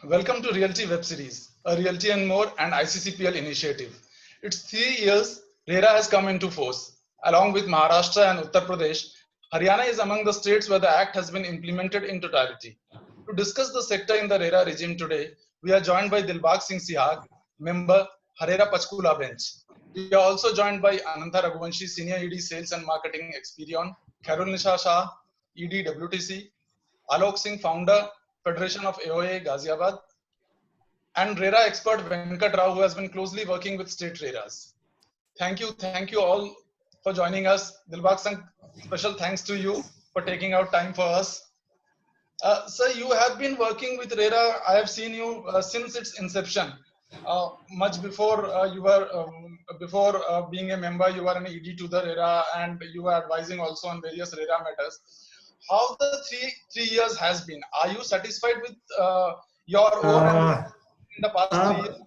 Welcome to Realty Web Series, a Realty and More and ICCPL initiative. It's 3 years RERA has come into force. Along with Maharashtra and Uttar Pradesh, Haryana is among the states where the act has been implemented in totality. To discuss the sector in the RERA regime today, we are joined by Dilbag Singh Sihag, member Harera Pachkula bench. We are also joined by Ananta Raghuvanshi, Senior ED Sales and Marketing Experion, Carol Nisha Shah, ED WTC, Alok Singh, founder, Federation of AOA Ghaziabad, and RERA expert Venkat Rao, who has been closely working with state RERAs. Thank you all for joining us. Dilbag Singh, special thanks to you for taking out time for us. Sir, you have been working with RERA. I have seen you since its inception. Much before you were before being a member, you were an ED to the RERA, and you were advising also on various RERA matters. How the three years has been? Are you satisfied with your overall in the past 3 years?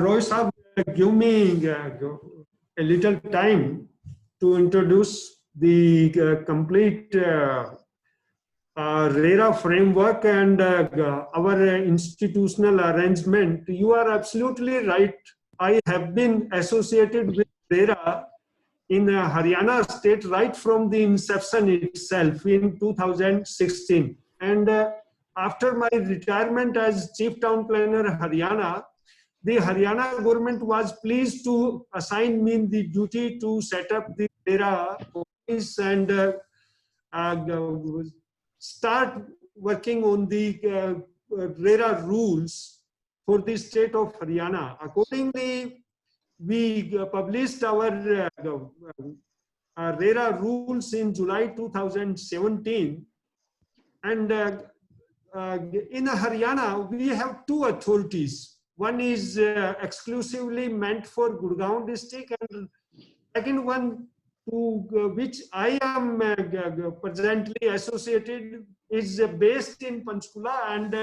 Roy Saab, give me a little time to introduce the complete RERA framework and our institutional arrangement. You are absolutely right. I have been associated with RERA in Haryana state right from the inception itself in 2016. And after my retirement as Chief Town Planner Haryana, the Haryana government was pleased to assign me the duty to set up the RERA office and start working on the RERA rules for the state of Haryana. Accordingly, we published our RERA rules in July 2017. And in Haryana, we have two authorities. One is exclusively meant for Gurgaon district, and second one to which I am presently associated is based in Panchkula and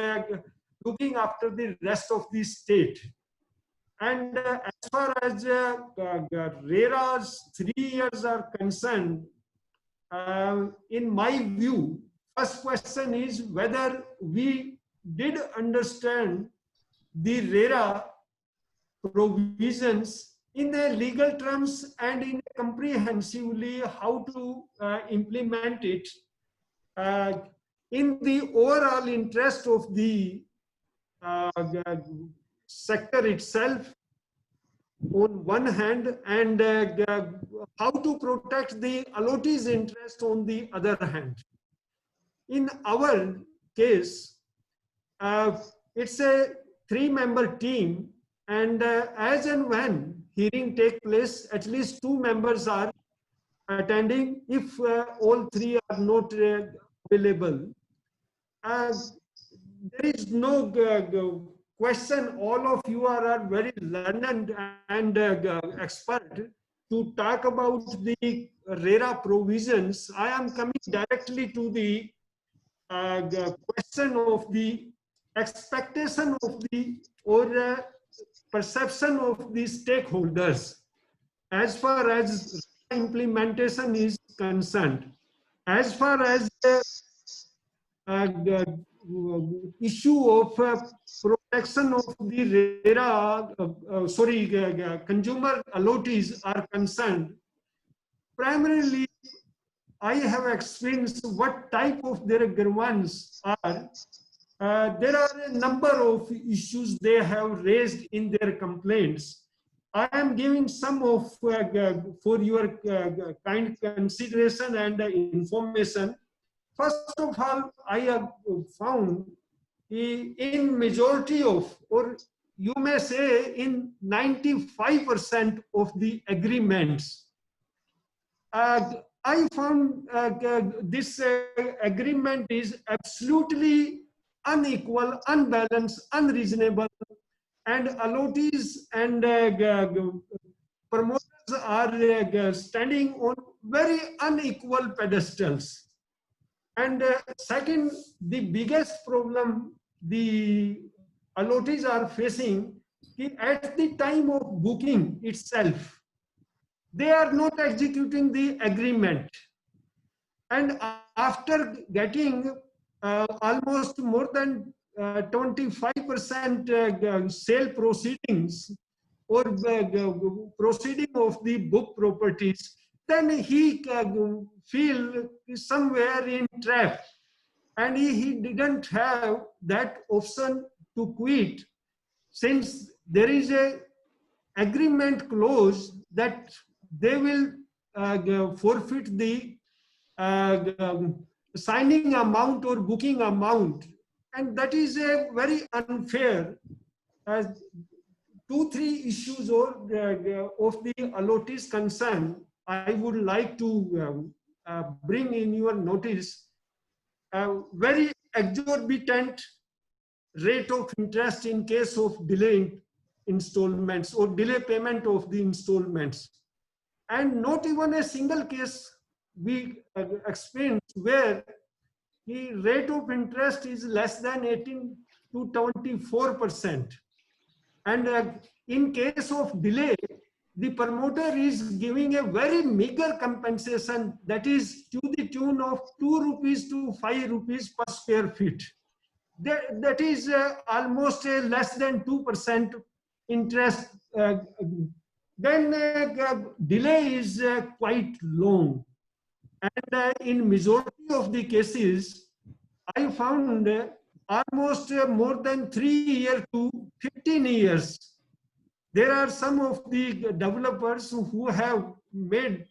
looking after the rest of the state. And as far as RERA's 3 years are concerned, in my view, first question is whether we did understand the RERA provisions in the legal terms and in comprehensively how to implement it in the overall interest of the sector itself on one hand, and how to protect the allottees' interest on the other hand. In our case, it's a 3-member team, and as and when hearing take place, at least 2 members are attending if all 3 are not available. There is no question. All of you are very learned and expert to talk about the RERA provisions. I am coming directly to the question of the expectation of the or perception of the stakeholders as far as implementation is concerned. As far as the issue of protection of the RERA, consumer allottees are concerned, primarily I have experienced what type of their grievance are. There are a number of issues they have raised in their complaints. I am giving some of for your kind consideration and information. First of all, I have found in majority of, or you may say in 95% of the agreements, I found this agreement is absolutely unequal, unbalanced, unreasonable, and allottees and promoters are standing on very unequal pedestals. And second, the biggest problem the allottees are facing at the time of booking itself, they are not executing the agreement. And after getting almost more than 25% sale proceedings or proceeding of the book properties, then he feel somewhere in trap, and he didn't have that option to quit, since there is a agreement clause that they will forfeit the signing amount or booking amount, and that is a very unfair. As 2-3 issues or of the allottees concern, I would like to bring in your notice. Very exorbitant rate of interest in case of delayed installments or delay payment of the installments, and not even a single case we experienced where the rate of interest is less than 18 to 24%. And in case of delay, the promoter is giving a very meager compensation, that is to the tune of 2 rupees to 5 rupees per square feet. That is almost less than 2% interest. Then delay is quite long. And in majority of the cases, I found almost more than 3 years to 15 years. There are some of the developers who have made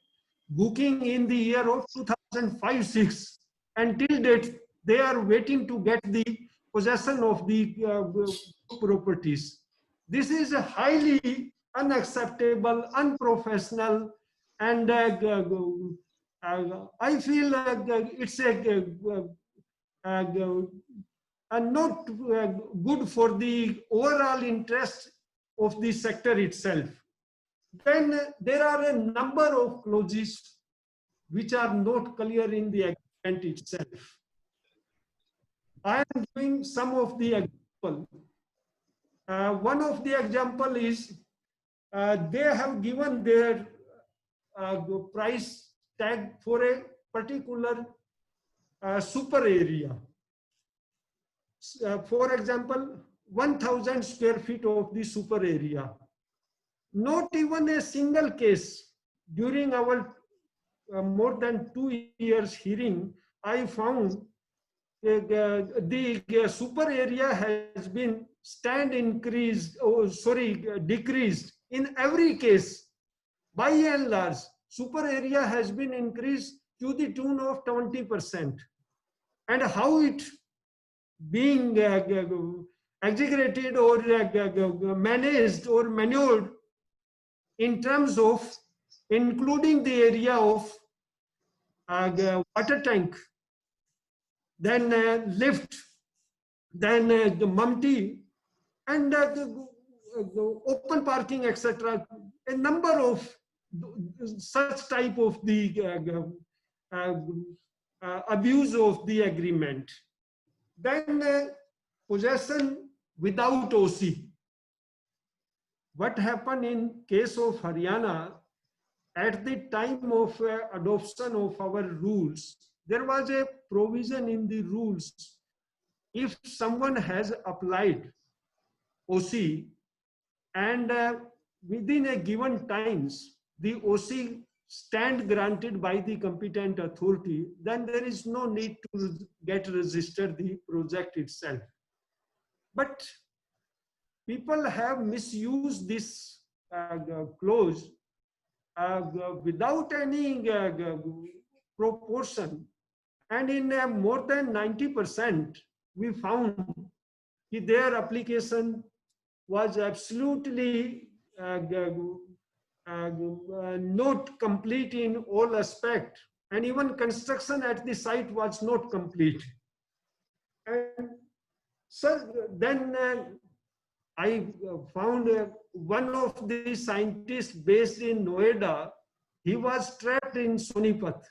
booking in the year of 2005-6. Until date, they are waiting to get the possession of the properties. This is a highly unacceptable, unprofessional, and I feel it's not good for the overall interest of the sector itself. Then there are a number of clauses which are not clear in the agreement itself. I am giving some of the examples. One of the example is they have given their price tag for a particular super area. For example, 1,000 square feet of the super area. Not even a single case during our more than 2 years hearing, I found the super area has been decreased in every case. By and large, super area has been increased to the tune of 20%. And how it being exaggerated or managed or manured in terms of including the area of water tank, then lift, then the mumty, and the open parking, etc. A number of such type of the abuse of the agreement. Then possession without OC. What happened in case of Haryana, at the time of adoption of our rules, there was a provision in the rules. If someone has applied OC and within a given times, the OC stand granted by the competent authority, then there is no need to get registered the project itself. But people have misused this clause without any proportion, and in more than 90%, we found that their application was absolutely not complete in all aspects, and even construction at the site was not complete. And so then I found one of the scientists based in Noida. He was trapped in Sonipat,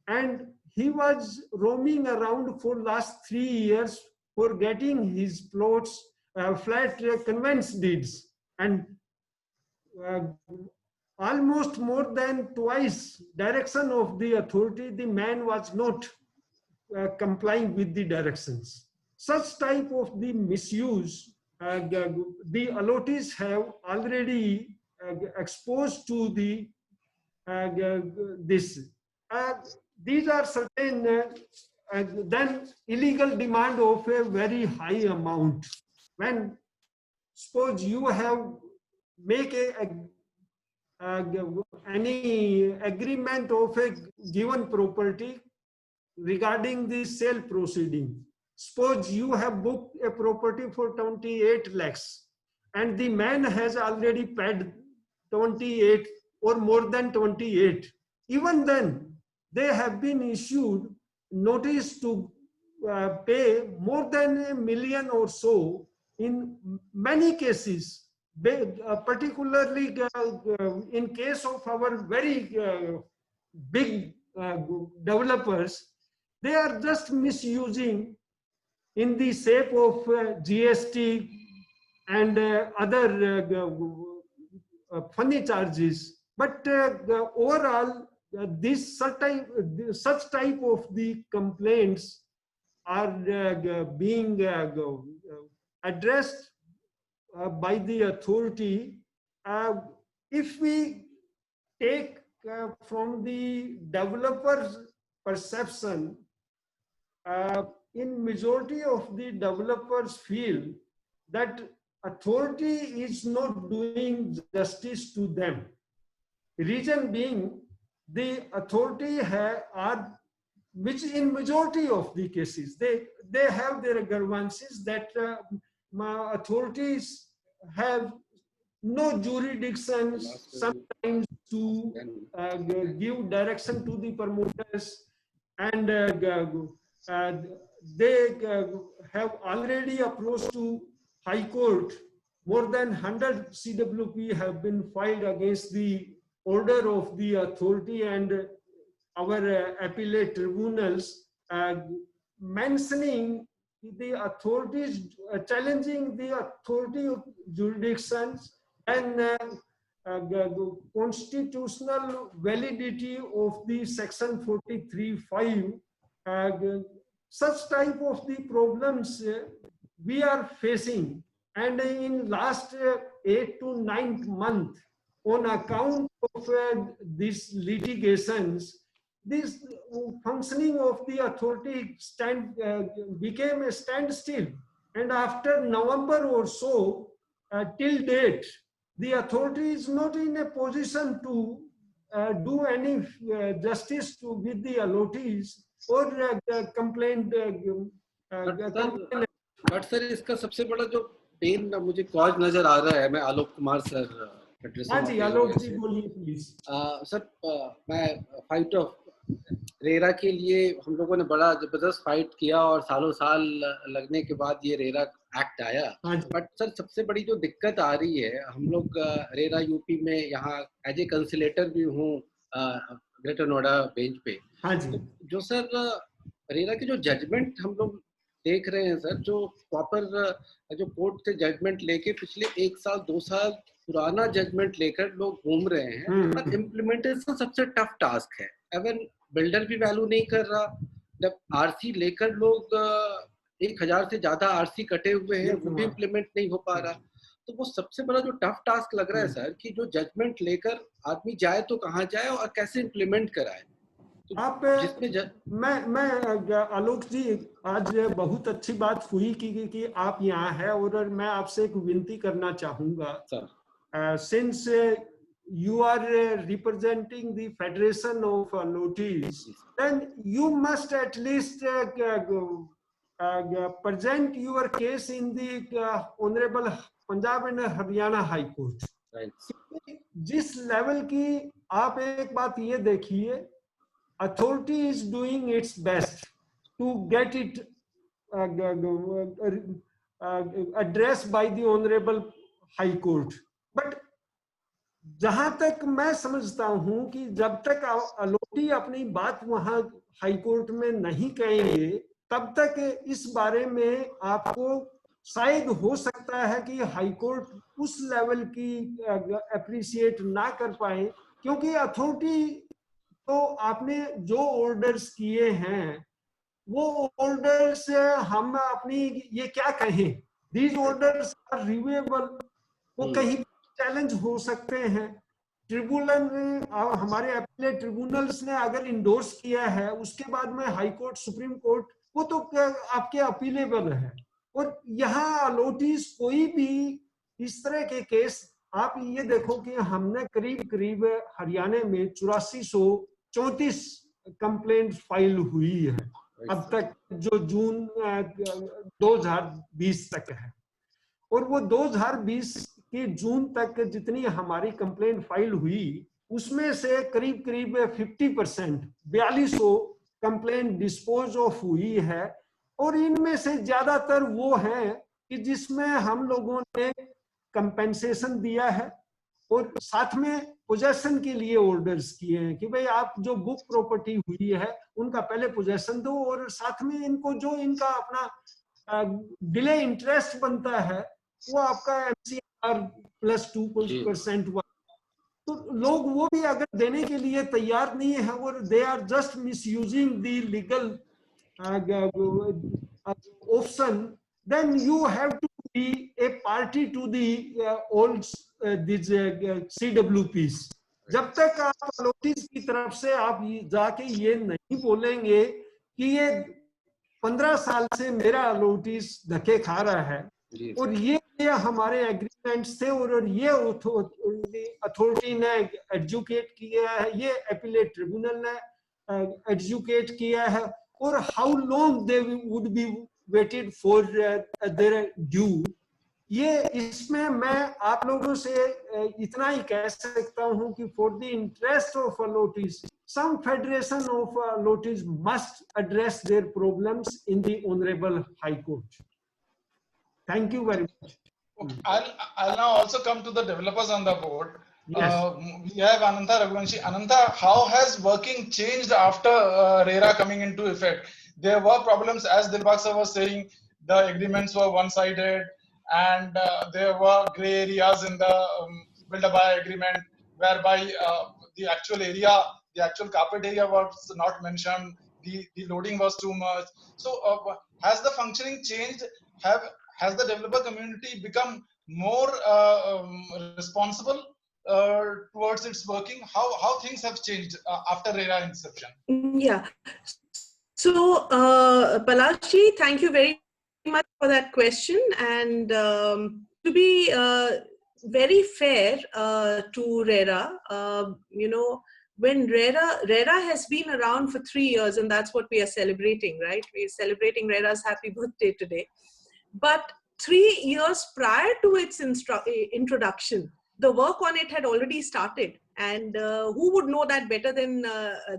and he was roaming around for last 3 years for getting his plots, flat conveyance deeds, and almost more than twice direction of the authority, the man was not complying with the directions. such type of the misuse, the allottees have already exposed to the this. These are certain then illegal demand of a very high amount. When suppose you have make any agreement of a given property regarding the sale proceeding. Suppose you have booked a property for 28 lakhs and the man has already paid 28 or more than 28. Even then, they have been issued notice to pay more than $1 million or so in many cases. Particularly in case of our very big developers, they are just misusing in the shape of GST and other funny charges. But overall, this such type of the complaints are being addressed by the authority. If we take from the developer's perception, in majority of the developers feel that authority is not doing justice to them. Reason being, the authority are, which in majority of the cases, they have their grievances that authorities have no jurisdiction sometimes to give direction to the promoters, and they have already approached to High Court. More than 100 CWP have been filed against the order of the authority and our appellate tribunals, mentioning the authorities, challenging the authority of jurisdictions and constitutional validity of the section 43(5). Such type of the problems we are facing, and in last 8 to 9 months, on account of these litigations, this functioning of the authority became a standstill. And after November or so, till date, the authority is not in a position to do any justice with the allottees or complaint. But sir इसका सबसे बड़ा जो pen मुझे cause नजर आ रहा है, मैं Alok Kumar sir हाँ जी, आलोक जी बोलिए प्लीज। सर मैं फाइट ऑफ रेरा के लिए हम लोगों ने बड़ा जबरदस्त फाइट किया और सालों साल लगने के बाद ये रेरा एक्ट आया। बट सर सबसे बड़ी जो दिक्कत आ रही है, हम लोग रेरा यूपी में यहाँ एज ए कंसिलेटर भी हूँ ग्रेटर नोएडा बेंच पे। हाँ जी। तो जो सर रेरा के जो जजमेंट हम लोग देख रहे हैं सर, जो प्रॉपर जो कोर्ट से जजमेंट लेके पिछले 1 साल 2 साल पुराना जजमेंट लेकर लोग घूम रहे हैं, पर इम्प्लीमेंटेशन सबसे टफ टास्क है। अगर बिल्डर भी वैल्यू नहीं कर रहा, जब आरसी लेकर लोग 1000 से ज्यादा आरसी कटे हुए हैं, वो भी इम्प्लीमेंट नहीं हो पा रहा। तो वो सबसे बड़ा जो टफ टास्क लग रहा है सर, कि जो जजमेंट लेकर आदमी जाए तो कहाँ जाए और कैसे इम्प्लीमेंट कराए। तो आप मैं आलोक जी, आज बहुत अच्छी बात हुई कि आप यहाँ हैं, और मैं आपसे एक विनती करना चाहूंगा sir, since you are representing the Federation of Allottees, then you must at least present your case in the Honorable Punjab and Haryana High Court. Right. जिस लेवल की आप एक बात ये देखिए, authority is doing its best to get it addressed by the Honorable High Court. But जहां तक मैं समझता हूं कि जब तक अलोटी अपनी बात वहां हाई कोर्ट में नहीं कहेंगे, तब तक इस बारे में आपको शायद हो सकता है कि हाई कोर्ट उस लेवल की अप्रिशिएट ना कर पाए, क्योंकि अथॉरिटी तो आपने जो ऑर्डर्स किए हैं वो ऑर्डर्स हम अपनी ये क्या कहें, दीज ऑर्डर्स आर रिव्यूएबल, वो कहीं चैलेंज हो सकते हैं। ट्रिब्यूनल हमारे अपीलेट ट्रिब्यूनल्स ने अगर इंडोर्स किया है, उसके बाद में हाई कोर्ट, सुप्रीम कोर्ट, वो तो आपके अपीलेबल है। और यहाँ अलॉटीज कोई भी इस तरह के केस, आप ये देखो कि हमने करीब करीब हरियाणा में 8434 कंप्लेंट फाइल हुई है अब तक, जो जून 2020 तक है। और वो 2020 के जून तक जितनी हमारी कंप्लेंट फाइल हुई, उसमें से करीब करीब 50%, 4200 कंप्लेंट डिस्पोज ऑफ हुई है। और इनमें से ज्यादातर वो है कि जिसमें हम लोगों ने कंपेंसेशन दिया है और साथ में पोजेशन के लिए ऑर्डर्स किए हैं कि भाई आप जो बुक प्रॉपर्टी हुई है उनका पहले पोजेशन दो, और साथ में इनको जो इनका अपना डिले इंटरेस्ट बनता है वो आपका MCR +2% हुआ। तो लोग वो भी अगर देने के लिए तैयार नहीं है, और they are just misusing the legal option, then you have to be a party to the all these CWPs. जब तक आप नोटिस की तरफ से आप जाके ये नहीं बोलेंगे कि ये 15 साल से मेरा नोटिस धक्के खा रहा है, और ये हमारे एग्रीमेंट्स थे, और ये अथॉरिटी ने एजुकेट किया है, ये अपीलेट ट्रिब्यूनल ने एजुकेट किया है, और how long they would be waited for their due. ये इसमें मैं आप लोगों से इतना ही कह सकता हूं कि for the interest of allottees, some federation of allottees must address their problems in the honorable high court. Thank you very much. Okay, I'll now also come to the developers on the board. Yes. We have Ananta Raghuvanshi. Ananta, how has working changed after RERA coming into effect? There were problems, as Dilbag sir was saying, the agreements were one-sided, and there were gray areas in the build-a-buy agreement, whereby the actual area, the actual carpet area was not mentioned, the loading was too much. So has the functioning changed? Has the developer community become more responsible towards its working? How things have changed after RERA inception? Yeah. So, Palashji, thank you very much for that question. And to be very fair to RERA, you know, when RERA has been around for 3 years, and that's what we are celebrating, right? We're celebrating RERA's happy birthday today. But 3 years prior to its introduction, the work on it had already started. And who would know that better than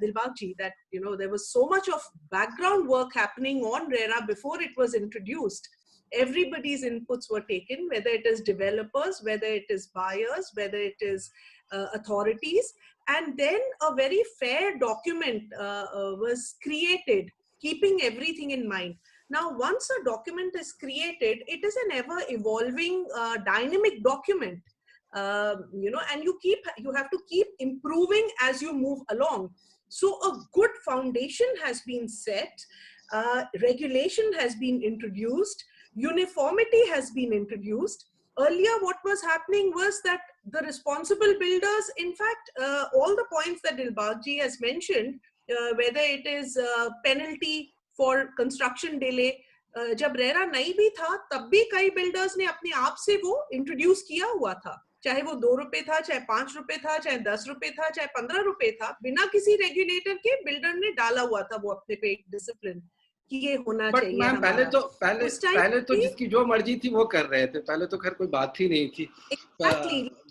Dilbagji, that, you know, there was so much of background work happening on RERA before it was introduced. Everybody's inputs were taken, whether it is developers, whether it is buyers, whether it is authorities. And then a very fair document was created, keeping everything in mind. Now, once a document is created, it is an ever-evolving, dynamic document. You know, and you have to keep improving as you move along. So a good foundation has been set, regulation has been introduced, uniformity has been introduced. Earlier, what was happening was that the responsible builders, in fact, all the points that Dilbagji has mentioned, whether it is penalty for construction delay, जब RERA नहीं भी था तब भी कई builders ने अपने आप से वो इंट्रोड्यूस किया हुआ था, चाहे वो 2 रुपए था, चाहे 5 रुपए था, चाहे 10 रुपए था, चाहे 15 रुपए था, बिना किसी रेगुलेटर के बिल्डर ने डाला हुआ था वो अपने पे एक डिसिप्लिन कि ये होना चाहिए। मैम पहले तो जिसकी जो मर्जी थी वो कर रहे थे, पहले तो खैर कोई बात ही नहीं थी।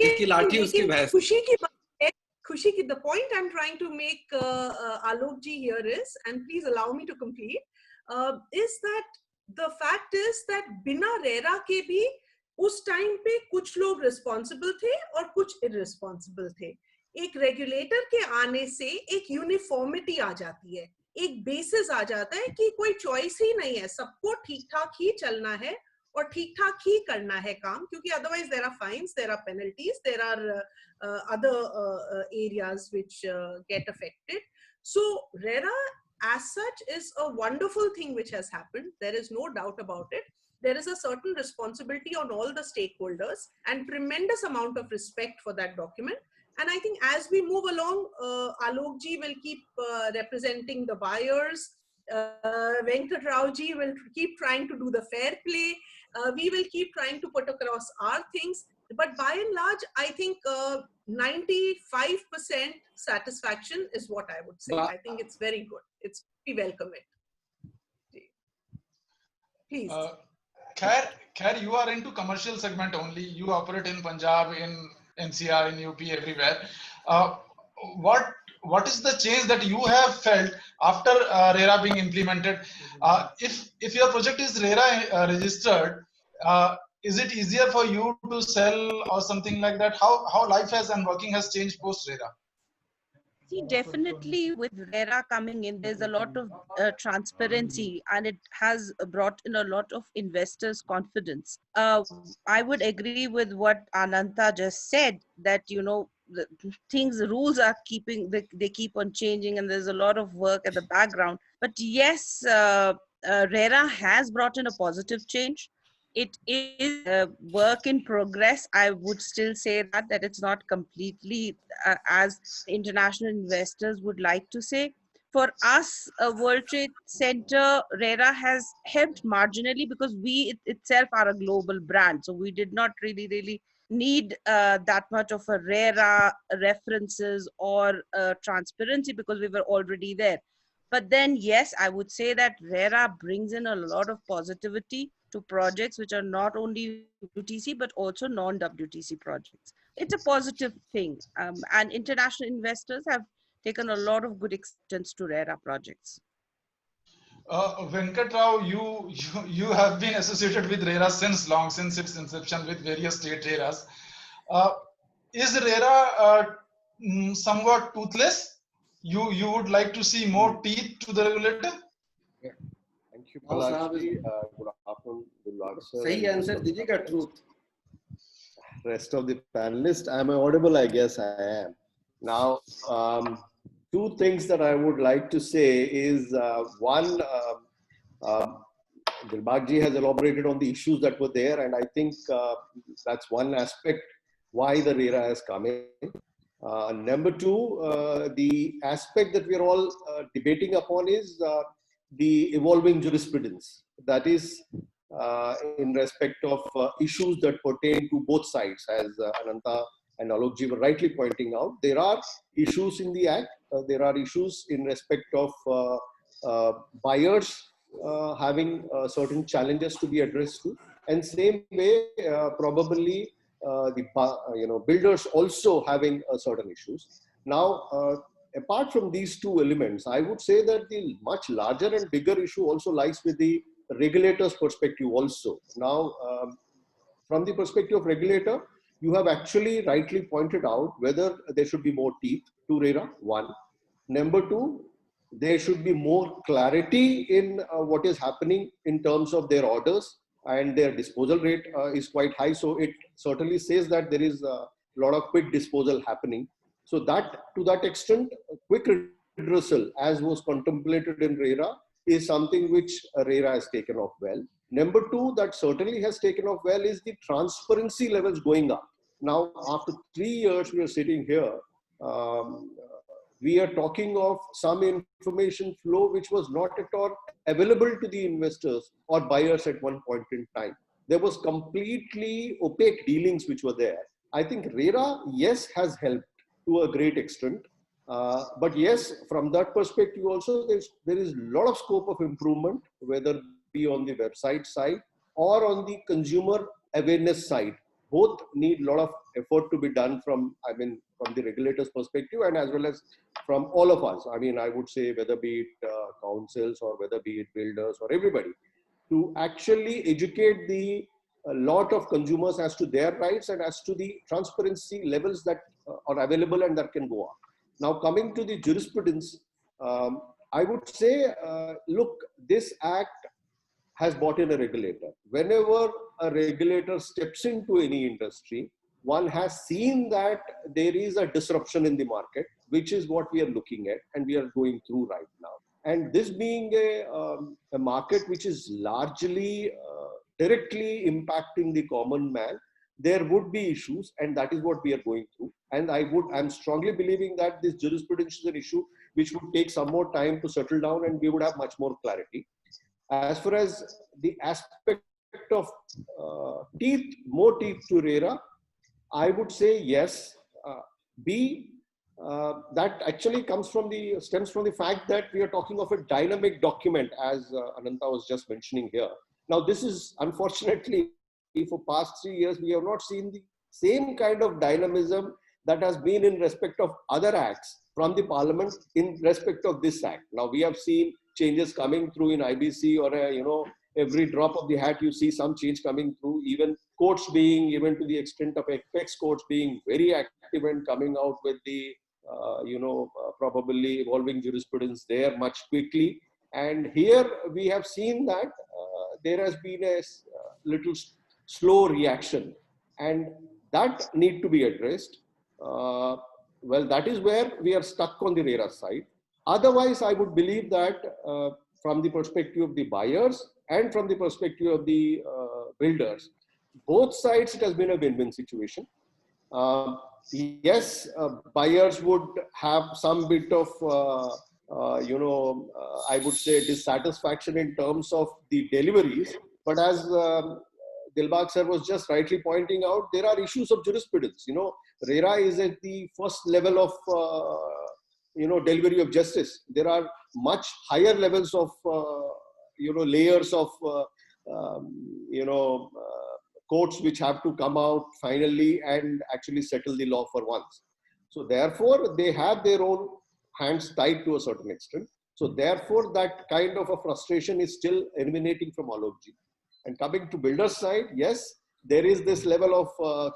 जिसकी लाठी उसकी भैंस। खुशी की the point I'm trying to make Alok ji here is, and please allow me to complete, is that the fact is that बिना रेरा के भी उस टाइम पे कुछ लोग रिस्पॉन्सिबल थे और कुछ इररिस्पॉन्सिबल थे। एक रेगुलेटर के आने से एक यूनिफॉर्मिटी आ जाती है, एक बेसिस आ जाता है कि कोई चॉइस ही नहीं है, सबको ठीक ठाक ही चलना है और ठीक ठाक ही करना है काम, क्योंकि otherwise there are fines, there are penalties, there are other areas which get affected. So RERA as such is a wonderful thing which has happened. There is no doubt about it. There is a certain responsibility on all the stakeholders and tremendous amount of respect for that document. And I think as we move along, Alok ji will keep representing the buyers. Venkat Rao ji will keep trying to do the fair play. We will keep trying to put across our things. But by and large, I think 95% satisfaction is what I would say. I think it's very good. We welcome it. Please. Khair, you are into commercial segment only. You operate in Punjab, in NCR, in UP, everywhere. What is the change that you have felt after RERA being implemented? If your project is RERA registered, is it easier for you to sell or something like that? How life has and working has changed post RERA? See, definitely with RERA coming in, there's a lot of transparency, and it has brought in a lot of investors' confidence. I would agree with what Ananta just said, that, you know, the rules are they keep on changing, and there's a lot of work at the background. But yes, RERA has brought in a positive change. It is a work in progress. I would still say that it's not completely as international investors would like to say. For us, World Trade Center, RERA has helped marginally because we itself are a global brand. So we did not really need that much of a RERA references or transparency because we were already there. But then, yes, I would say that RERA brings in a lot of positivity to projects which are not only WTC but also non-WTC projects. It's a positive thing, and international investors have taken a lot of good acceptance to RERA projects. Venkat Rao, you have been associated with RERA since its inception with various state RERAs. Is RERA somewhat toothless? You would like to see more teeth to the regulator? Yeah. Thank you, Palashi. Good afternoon. Sahi answer dijiyega, truth. Rest of the panelists, am I audible? I guess I am. Now, two things that I would like to say is one, Dilbagji has elaborated on the issues that were there, and I think that's one aspect why the RERA has come in. Number two, the aspect that we are all debating upon is the evolving jurisprudence. That is in respect of issues that pertain to both sides, as Ananta and Alokji were rightly pointing out. There are issues in the Act. There are issues in respect of buyers having certain challenges to be addressed to, and same way probably the builders also having certain issues. Now, apart from these two elements, I would say that the much larger and bigger issue also lies with the regulator's perspective also. Now, from the perspective of regulator, you have actually rightly pointed out whether there should be more teeth to RERA, one. Number two, there should be more clarity in what is happening in terms of their orders, and their disposal rate is quite high. So it certainly says that there is a lot of quick disposal happening. So that, to that extent, quick redressal, as was contemplated in RERA, is something which RERA has taken off well. Number two, that certainly has taken off well is the transparency levels going up. Now, after 3 years, we are sitting here. We are talking of some information flow which was not at all available to the investors or buyers at one point in time. There was completely opaque dealings which were there. I think RERA, yes, has helped to a great extent. But yes, from that perspective also, there is a lot of scope of improvement, whether it be on the website side or on the consumer awareness side. Both need a lot of effort to be done from the regulator's perspective and as well as from all of us. I would say whether be it councils or whether be it builders or everybody, to actually educate a lot of consumers as to their rights and as to the transparency levels that are available and that can go up. Now, coming to the jurisprudence, I would say, look, this act has brought in a regulator. Whenever a regulator steps into any industry, one has seen that there is a disruption in the market, which is what we are looking at and we are going through right now. And this being a market which is largely directly impacting the common man, there would be issues, and that is what we are going through. And I'm strongly believing that this jurisprudence is an issue which would take some more time to settle down, and we would have much more clarity. As far as the aspect of more teeth to RERA, I would say yes. That actually stems from the fact that we are talking of a dynamic document, as Ananta was just mentioning here. Now, this is unfortunately, for past 3 years, we have not seen the same kind of dynamism that has been in respect of other acts from the Parliament in respect of this act. Now, we have seen changes coming through in IBC, or every drop of the hat you see some change coming through. Even courts being, even to the extent of apex courts being very active and coming out with the probably evolving jurisprudence there much quickly. And here we have seen that there has been a little slow reaction, and that need to be addressed. Well, that is where we are stuck on the RERA side. Otherwise, I would believe that from the perspective of the buyers and from the perspective of the builders, both sides, it has been a win-win situation. Yes, buyers would have some bit of, I would say, dissatisfaction in terms of the deliveries. But as Dilbag sir was just rightly pointing out, there are issues of jurisprudence. RERA is at the first level of, delivery of justice. There are much higher levels of, layers of, courts which have to come out finally and actually settle the law for once. So therefore, they have their own hands tied to a certain extent. So therefore, that kind of a frustration is still emanating from Alok ji. And coming to builders' side, yes, there is this level of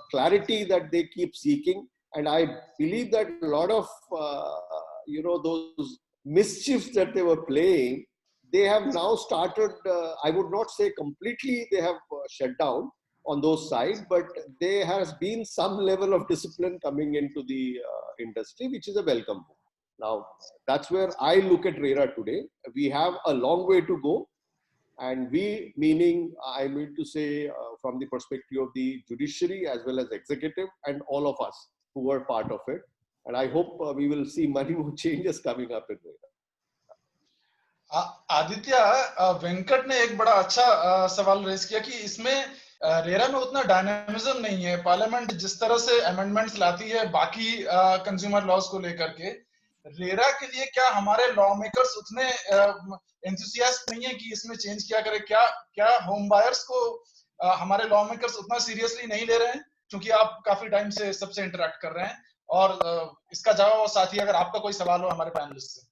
clarity that they keep seeking. And I believe that a lot of, those mischiefs that they were playing, they have now started, I would not say completely they have shut down on those sides, but there has been some level of discipline coming into the industry, which is a welcome move. Now, that's where I look at RERA today. We have a long way to go. And we, meaning, I mean to say, from the perspective of the judiciary as well as executive and all of us who were part of it. And I hope we will see many more changes coming up in RERA. Aditya, Venkat ने एक बड़ा अच्छा सवाल raise किया कि इसमें RERA में उतना डायनामिज्म नहीं है। पार्लियामेंट जिस तरह से अमेंडमेंट्स लाती है बाकी कंज्यूमर लॉज को लेकर के, रेरा के लिए क्या हमारे लॉ मेकर्स उतने एंथुसियास्ट नहीं है कि इसमें चेंज किया करे? क्या होम बायर्स को हमारे लॉ मेकर्स उतना सीरियसली नहीं ले रहे हैं? क्योंकि आप काफी टाइम से सबसे इंटरेक्ट कर रहे हैं, और इसका जवाब साथ ही अगर आपका कोई सवाल हो हमारे पैनलिस्ट से।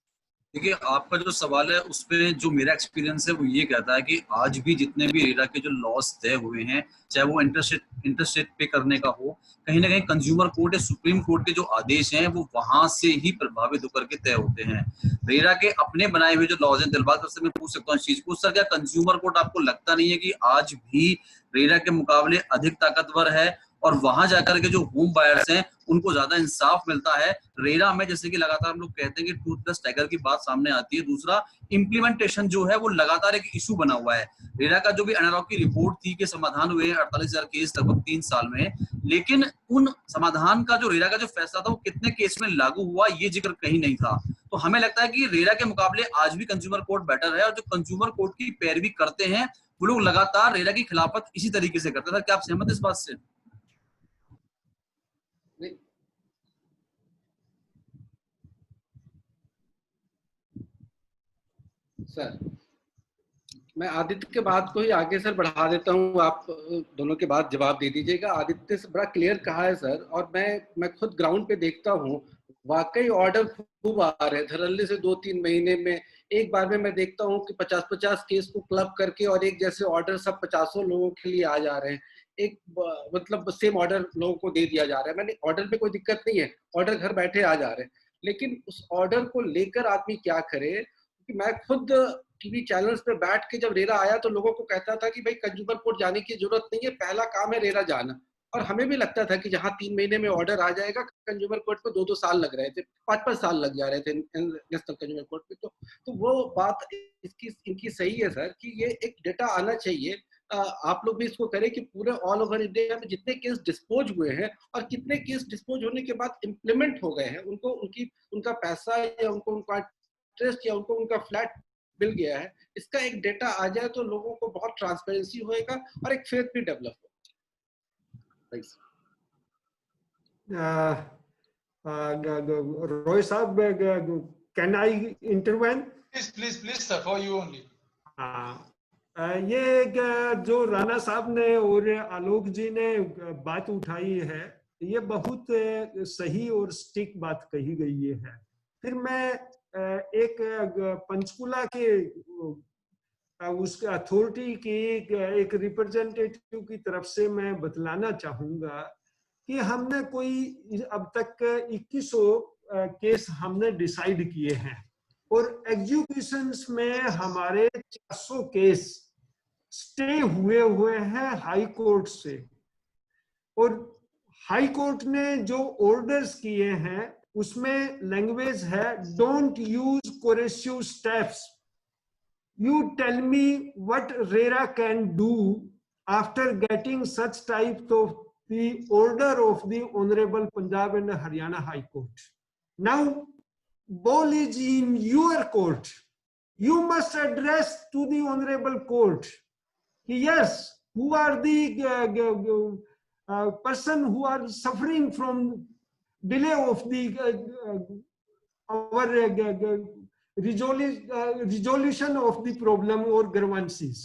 देखिए, आपका जो सवाल है उसमें जो मेरा एक्सपीरियंस है वो ये कहता है कि आज भी जितने भी रेरा के जो लॉस तय हुए हैं, चाहे वो इंटरेस्ट रेट पे करने का हो, कहीं ना कहीं कंज्यूमर कोर्ट या सुप्रीम कोर्ट के जो आदेश हैं वो वहां से ही प्रभावित होकर के तय होते हैं। रेरा के अपने बनाए हुए जो लॉज हैं, दिलबाग से मैं पूछ सकता हूँ इस चीज को, सर क्या कंज्यूमर कोर्ट आपको लगता नहीं है कि आज भी रेरा के मुकाबले अधिक ताकतवर है और वहां जाकर के जो होम बायर्स हैं उनको ज्यादा इंसाफ मिलता है? रेरा में जैसे कि लगातार हम लोग कहते हैं कि टूथलेस टाइगर की बात सामने आती है। दूसरा, इम्प्लीमेंटेशन जो है वो लगातार एक इशू बना हुआ है। रेरा का जो भी एनालॉग की रिपोर्ट थी कि समाधान हुए 48,000 केस लगभग 3 साल में, लेकिन उन समाधान का जो रेरा का जो फैसला था वो कितने केस में लागू हुआ ये जिक्र कहीं नहीं था। तो हमें लगता है कि रेरा के मुकाबले आज भी कंज्यूमर कोर्ट बेटर है, और जो कंज्यूमर कोर्ट की पैरवी करते हैं वो लोग लगातार रेरा की खिलाफत इसी तरीके से करते हैं। क्या आप सहमत इस बात से? सर, मैं आदित्य के बात को ही आगे सर बढ़ा देता हूँ, आप दोनों के बाद जवाब दे दीजिएगा। आदित्य से बड़ा क्लियर कहा है सर, और मैं खुद ग्राउंड पे देखता हूँ, वाकई ऑर्डर खूब आ रहे हैं। धड़ल्ले से 2-3 महीने में एक बार में मैं देखता हूँ कि 50-50 केस को क्लब करके और एक जैसे ऑर्डर सब 50 लोगों के लिए आ जा रहे हैं। एक मतलब सेम ऑर्डर लोगों को दे दिया जा रहा है। मैंने ऑर्डर पे कोई दिक्कत नहीं है, ऑर्डर घर बैठे आ जा रहे हैं, लेकिन उस ऑर्डर को लेकर आदमी क्या करे? कि मैं खुद टीवी चैनल्स पे बैठ के जब रेरा आया तो लोगों को कहता था कि भाई कंज्यूमर कोर्ट जाने की जरूरत नहीं है, पहला काम है रेरा जाना। और हमें भी लगता था कि जहाँ 3 महीने में ऑर्डर आ जाएगा, कंज्यूमर कोर्ट में 2-2 साल लग रहे थे, 5-5 साल लग जा रहे थे नेशनल कंज्यूमर कोर्ट में। तो वो बात इनकी सही है सर कि ये एक डेटा आना चाहिए। आप लोग भी इसको करें कि पूरे ऑल ओवर इंडिया में जितने केस डिस्पोज हुए हैं और कितने केस डिस्पोज होने के बाद इम्प्लीमेंट हो गए हैं, उनको उनका पैसा या उनका इंटरेस्ट या उनका फ्लैट मिल गया है, इसका एक डेटा आ जाए तो लोगों को बहुत ट्रांसपेरेंसी होएगा और एक फेथ भी डेवलप होगा। Roy Saab, can I intervene? Please, sir, for you only. ये जो राणा साहब ने और आलोक जी ने बात उठाई है, ये बहुत सही और स्टिक बात कही गई है। फिर मैं एक पंचकुला के उस अथॉरिटी की एक रिप्रेजेंटेटिव की तरफ से मैं बतलाना चाहूंगा कि हमने कोई अब तक 2100 केस हमने डिसाइड किए हैं और एग्जीक्यूशंस में हमारे 400 केस स्टे हुए हैं हाई कोर्ट से। और हाई कोर्ट ने जो ऑर्डर्स किए हैं उसमें लैंग्वेज है, don't use coercive steps, you tell me what RERA can do after getting such type of the order of the Honorable Punjab and Haryana High Court. Now, ball is in your court. You must address to the Honorable Court. Yes, who are the person who are suffering from delay of the our resolution of the problem or grievances.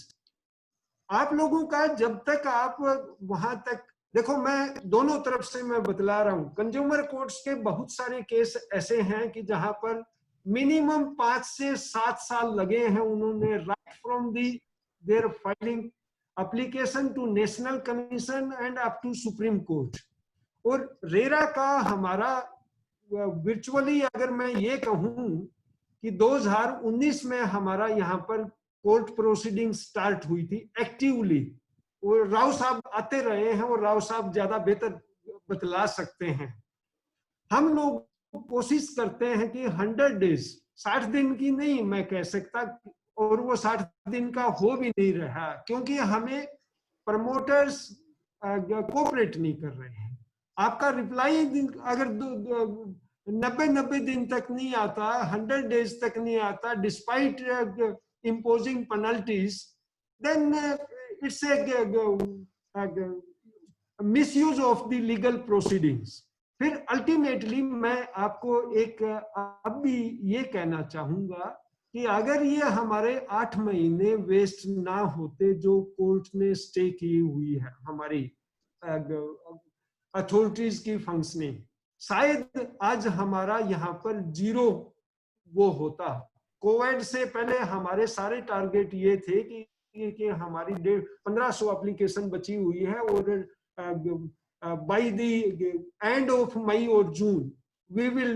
आप लोगों का जब तक आप वहां तक देखो, मैं दोनों तरफ से मैं बतला रहा हूं, कंज्यूमर कोर्ट्स के बहुत सारे केस ऐसे हैं कि जहां पर मिनिमम 5 से 7 साल लगे हैं उन्होंने, right from the their filing application to national commission and up to supreme court. और रेरा का हमारा वर्चुअली अगर मैं ये कहूं कि 2019 में हमारा यहाँ पर कोर्ट प्रोसीडिंग स्टार्ट हुई थी एक्टिवली, और राव साहब आते रहे हैं और राव साहब ज्यादा बेहतर बतला सकते हैं। हम लोग कोशिश करते हैं कि 100 डेज, 60 दिन की नहीं मैं कह सकता, और वो 60 दिन का हो भी नहीं रहा क्योंकि हमें प्रमोटर्स कोऑपरेट नहीं कर रहे हैं। आपका रिप्लाई अगर 90 दिन तक नहीं आता, 100 डेज तक नहीं आता, despite imposing penalties, then it's a misuse of the legal proceedings. फिर अल्टीमेटली मैं आपको एक अब भी ये कहना चाहूंगा कि अगर ये हमारे 8 महीने वेस्ट ना होते जो कोर्ट ने स्टे की हुई है हमारी अथॉरिटीज की फंक्शनिंग, शायद आज हमारा यहाँ पर 0 वो होता। कोविड से पहले हमारे सारे टारगेट ये थे कि हमारी 1500 एप्लीकेशन बची हुई है और by the end of May और June we will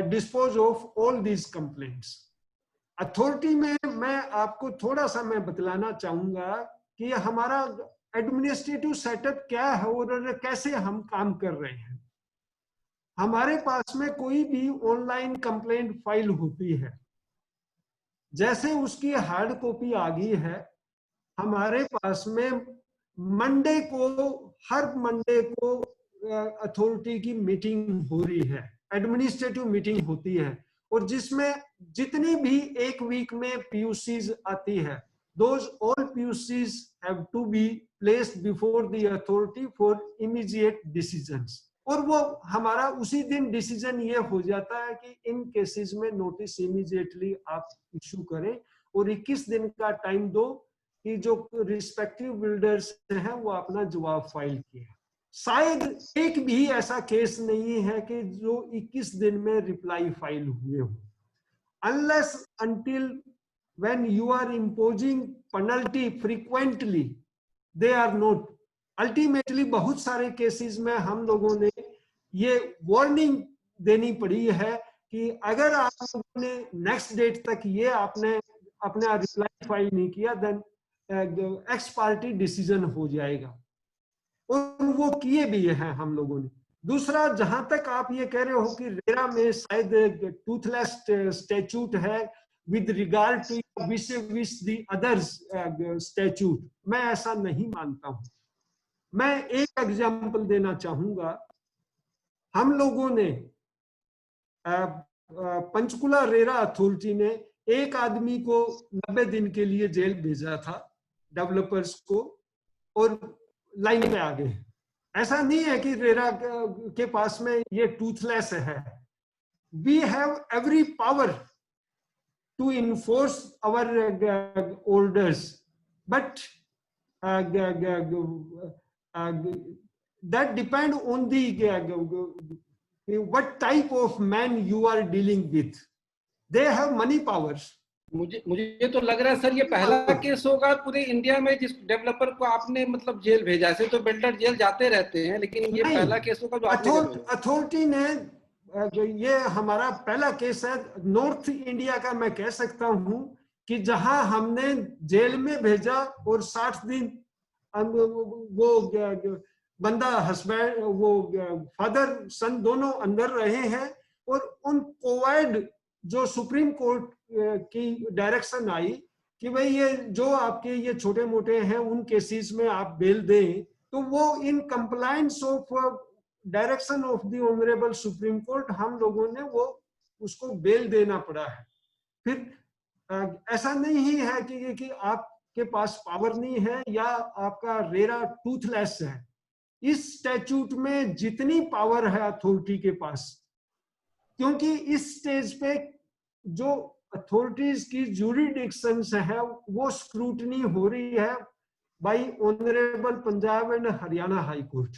dispose of all these complaints. Authority में मैं आपको थोड़ा सा मैं बतलाना चाहूंगा कि हमारा एडमिनिस्ट्रेटिव सेटअप क्या है और कैसे हम काम कर रहे हैं। हमारे पास में कोई भी ऑनलाइन कंप्लेंट फाइल होती है, जैसे उसकी हार्ड कॉपी आ गई है, हमारे पास में मंडे को, हर मंडे को अथॉरिटी की मीटिंग हो रही है, एडमिनिस्ट्रेटिव मीटिंग होती है, और जिसमें जितनी भी एक वीक में पीयूसीज आती है, those all PUCs have to be placed before the authority for immediate decisions. और वो हमारा उसी दिन डिसीजन ये हो जाता है कि इन केसेस में नोटिस इमीडिएटली आप इशू करें और 21 दिन का टाइम दो कि जो रिस्पेक्टिव बिल्डर्स हैं वो अपना जवाब फाइल किए। शायद एक भी ऐसा केस नहीं है कि जो 21 दिन में रिप्लाई फाइल हुए हो, unless until when you are imposing penalty frequently they are not. Ultimately बहुत सारे केसेस में हम लोगों ने ये वार्निंग देनी पड़ी है कि अगर आपने नेक्स्ट डेट तक ये आपने अपना रिप्लाई फाइल नहीं किया देन एक्स पार्टी डिसीजन हो जाएगा। और वो किए भी हैं हम लोगों ने। दूसरा, जहां तक आप ये कह रहे हो कि रेरा में शायद टूथलेस स्टैट्यूट है with regard to which the others statute, मैं ऐसा नहीं मानता हूं। मैं एक एग्जांपल देना चाहूंगा। हम लोगों ने पंचकुला रेरा अथॉरिटी ने एक आदमी को 90 दिन के लिए जेल भेजा था, डेवलपर्स को, और लाइन पे आ गए। ऐसा नहीं है कि रेरा के पास में ये टूथलेस है। We have every power to enforce our orders, but that depend on the what type of man you are dealing with. They have money powers. मुझे तो लग रहा है सर ये पहला केस होगा पूरे इंडिया में जिस डेवलपर को आपने मतलब जेल भेजा। ऐसे तो बिल्डर जेल जाते रहते हैं, लेकिन ये पहला केस होगा जो आपने भेजा। अथॉरिटी ने, ये हमारा पहला केस है नॉर्थ इंडिया का। मैं कह सकता हूं कि जहां हमने जेल में भेजा और 60 दिन वो बंदा हस्बैंड, वो फादर सन दोनों अंदर रहे हैं, और उन कोवाइड जो सुप्रीम कोर्ट की डायरेक्शन आई कि भाई ये जो आपके ये छोटे मोटे हैं उन केसेस में आप बेल दें, तो वो in compliance of direction of the honourable supreme court हम लोगों ने वो उसको बेल देना पड़ा है। फिर ऐसा नहीं है कि आपके पास पावर नहीं है या आपका रेरा टूथलेस है। इस स्टैट्यूट में जितनी पावर है अथॉरिटी के पास, क्योंकि इस स्टेज पे जो अथॉरिटीज की ज्यूरिडिक्शंस है वो स्क्रूटनी हो रही है bye honourable Punjab and Haryana high court,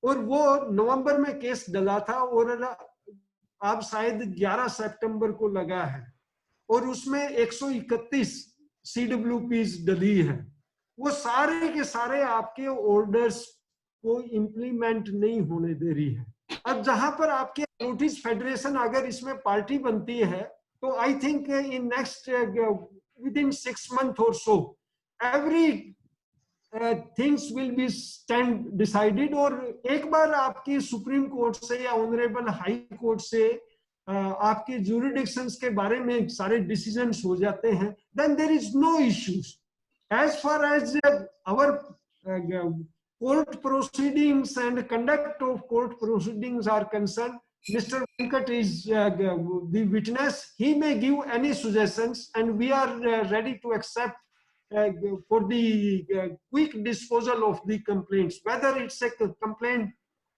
और वो नवंबर में केस डला था और अब शायद 11 सितंबर को लगा है, और उसमें 131 CWPs डली है। वो सारे के सारे आपके ऑर्डर्स को इम्प्लीमेंट नहीं होने दे रही है। अब जहां पर आपके नोटिस फेडरेशन अगर इसमें पार्टी बनती है, तो I think in next with in 6 months और so every things will be stand decided. और एक बार आपकी सुप्रीम कोर्ट से या ऑनरेबल हाई कोर्ट से आपके ज्यूरिडिक्शंस के बारे में सारे डिसीजंस हो जाते हैं, then there is no issues. As far as our court proceedings and conduct of court proceedings are concerned, Mr. Venkat is the witness. He may give any suggestions, and we are ready to accept for the quick disposal of the complaints, whether it's a complaint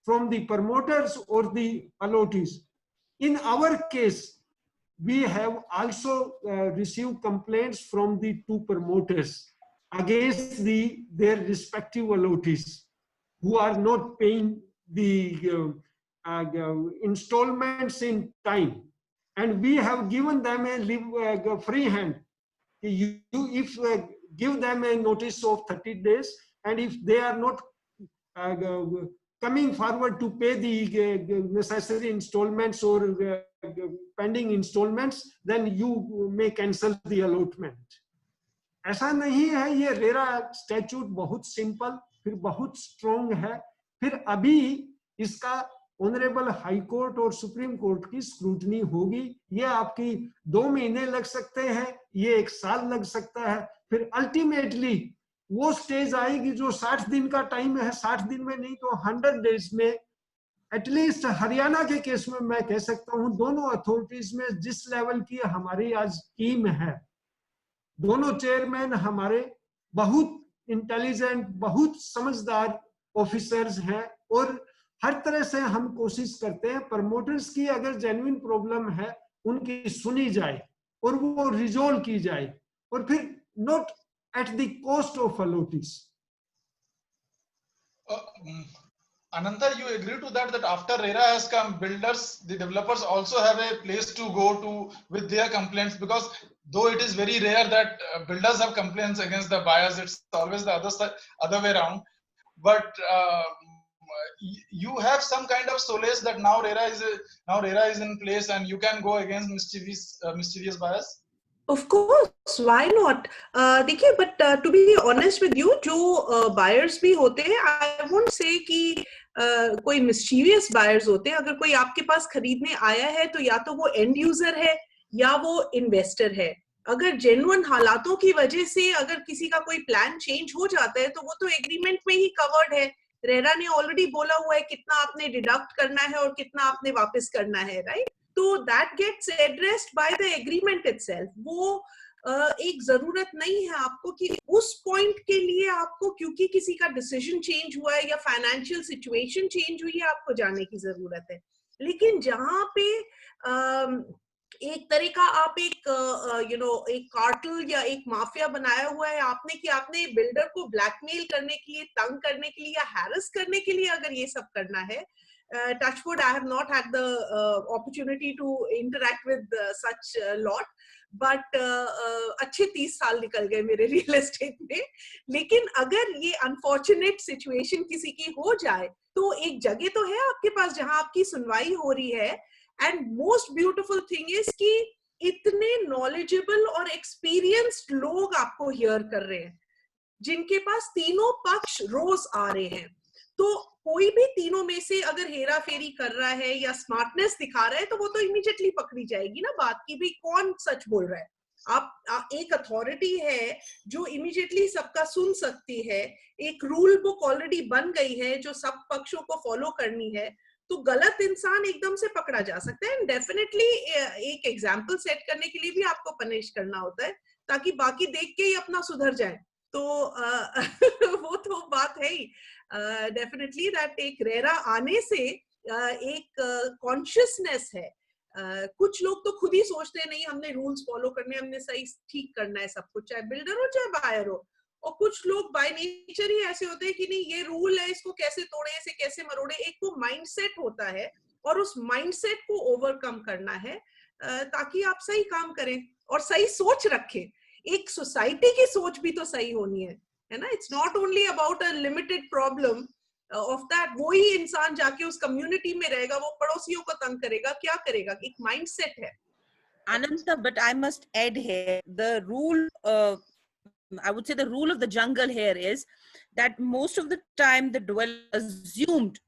from the promoters or the allottees. In our case, we have also received complaints from the 2 promoters against their respective allottees who are not paying the installments in time, and we have given them a free hand. If give them a notice of 30 days, and if they are not coming forward to pay the necessary installments or pending installments, then you may cancel the allotment. ऐसा नहीं है। ये RERA statute बहुत simple फिर बहुत strong है। फिर अभी इसका ऑनरेबल हाई कोर्ट और सुप्रीम कोर्ट की स्क्रूटनी होगी। ये आपकी 2 महीने लग सकते हैं, ये 1 साल लग सकता है। फिर अल्टीमेटली वो स्टेज आएगी जो 60 दिन का टाइम है, 60 दिन में नहीं तो 100 डेज में। एटलीस्ट हरियाणा के केस में मैं कह सकता हूँ दोनों अथॉरिटीज में जिस लेवल की हमारी आज टीम है, दोनों चेयरमैन हमारे बहुत इंटेलिजेंट, बहुत समझदार ऑफिसर्स हैं, और हर तरह से हम कोशिश करते हैं प्रमोटर्स की अगर जेन्युइन प्रॉब्लम है उनकी सुनी जाए और वो रिजोल्व की जाए, और फिर not at the cost of allottees. Ananta, you agree to that after RERA has come, builders, the developers also have a place to go to with their complaints, because though it is very rare that builders have complaints against the buyers, it's always the other way around. But you have some kind of solace that now RERA is in place and you can go against mischievous buyers. Of course, why not? देखिए, but to be honest with you, जो buyers भी होते हैं, I won't say कि कोई mischievous buyers होते हैं. अगर कोई आपके पास खरीदने आया है, तो या तो वो end user है या वो investor है. अगर genuine हालातों की वजह से अगर किसी का कोई plan change हो जाता है, तो वो तो agreement में ही covered है. रेरा ने already बोला हुआ है कितना आपने deduct करना है और कितना आपने वापस करना है, right? तो that gets addressed by the agreement itself. वो एक जरूरत नहीं है आपको कि उस पॉइंट के लिए आपको क्योंकि किसी का डिसीजन चेंज हुआ है या फाइनेंशियल सिचुएशन चेंज हुई है आपको जाने की जरूरत है. लेकिन जहां पे एक तरह का आप एक एक कार्टेल या एक माफिया बनाया हुआ है आपने कि आपने बिल्डर को ब्लैकमेल करने के लिए, तंग करने के लिए या हैरेस करने के लिए अगर ये सब करना है, touch wood, I have not had the opportunity to interact with such lot, but अच्छे 30 साल निकल गए मेरे रियल एस्टेट में. लेकिन अगर ये अनफॉर्चुनेट सिचुएशन किसी की हो जाए, तो एक जगह तो है आपके पास जहां आपकी सुनवाई हो रही है. And most beautiful thing is कि इतने नॉलेजेबल और एक्सपीरियंस्ड लोग आपको हियर कर रहे हैं, जिनके पास तीनों पक्ष रोज आ रहे हैं. तो कोई भी तीनों में से अगर हेरा फेरी कर रहा है या स्मार्टनेस दिखा रहा है, तो वो तो इमीडिएटली पकड़ी जाएगी ना बात की भी कौन सच बोल रहा है. आप एक अथॉरिटी है जो इमीडिएटली सबका सुन सकती है, एक रूल बुक ऑलरेडी बन गई है जो सब पक्षों को फॉलो करनी है, तो गलत इंसान एकदम से पकड़ा जा सकता है. एंड डेफिनेटली एक एग्जाम्पल सेट करने के लिए भी आपको पनिश करना होता है, ताकि बाकी देख के ही अपना सुधर जाए. तो वो तो बात है ही डेफिनेटली दैट एक रेरा आने से एक कॉन्शियसनेस है. कुछ लोग तो खुद ही सोचते हैं नहीं हमने रूल्स फॉलो करने, हमने सही ठीक करना है सब कुछ, चाहे बिल्डर हो चाहे बायर हो. और कुछ लोग बाय नेचर ही ऐसे होते हैं कि नहीं ये रूल है, इसको कैसे तोड़े, इसे कैसे मरोड़े. एक वो माइंडसेट होता है और उस माइंडसेट को ओवरकम करना है ताकि आप सही काम करें और सही सोच रखें. एक सोसाइटी की सोच भी तो सही होनी है ना. It's not only about a limited problem of that. वही इंसान जाके उस कम्युनिटी में रहेगा, वो पड़ोसियों को तंग करेगा, क्या करेगा. एक माइंडसेट है. Ananta, but I must add here, the rule, I would say the rule of the jungle here is that most of the time the dweller assumed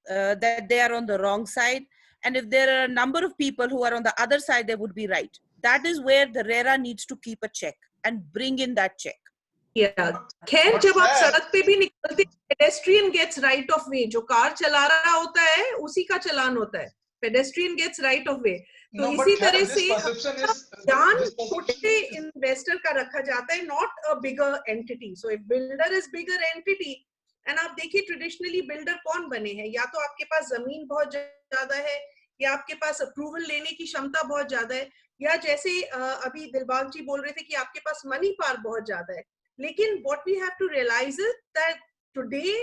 that they are on the wrong side. And if there are a number of people who are on the other side, they would be right. That is where the RERA needs to keep a check and bring in that check. खैर जब आप सड़क पे भी निकलते हैं, pedestrian gets right of way. जो car चला रहा होता है उसी का चालान होता है. Pedestrian gets right of way. तो इसी तरह से ध्यान छोटे इन्वेस्टर का रखा जाता है, not a bigger entity. So if builder is bigger entity, and आप देखिए ट्रेडिशनली बिल्डर कौन बने हैं, या तो आपके पास जमीन बहुत ज्यादा है, या आपके पास अप्रूवल लेने की क्षमता बहुत ज्यादा है, या जैसे अभी दिलबाग जी बोल रहे थे कि आपके पास मनी पावर बहुत ज्यादा है. लेकिन what we have to realize is that today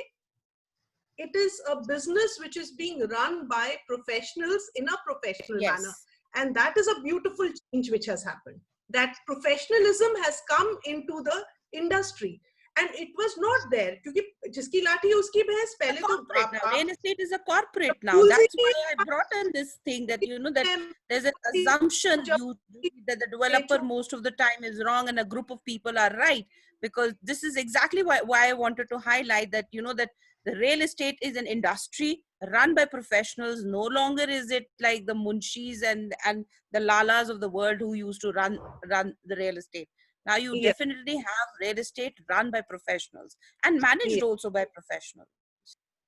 it is a business which is being run by professionals in a professional manner, and that is a beautiful change which has happened. That professionalism has come into the industry, and it was not there क्योंकि जिसकी लाठी उसकी भैंस. पहले तो real estate is a corporate now. That's why I brought in this thing that that there's an assumption that the developer most of the time is wrong and a group of people are right, because this is exactly why I wanted to highlight that that the real estate is an industry run by professionals. No longer is it like the munshis and the lalas of the world who used to run the real estate. Now you definitely have real estate run by professionals and managed also by professionals.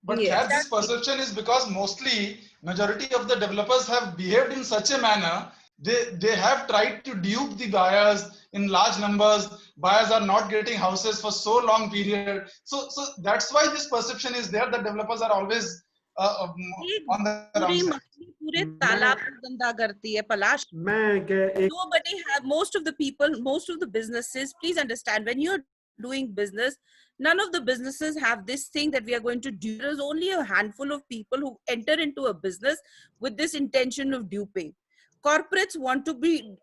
But this perception is because mostly majority of the developers have behaved in such a manner. They have tried to dupe the buyers in large numbers. Buyers are not getting houses for so long period. So that's why this perception is there that developers are always on the wrong side. पूरे तालाब को गंदा करती है पलाश. Nobody have, most of the people, most of the businesses, please understand, when you're doing business, none of the businesses have this thing that we are going to do. There is only a handful of people who enter into a business with this intention of duping. Corporates want to be,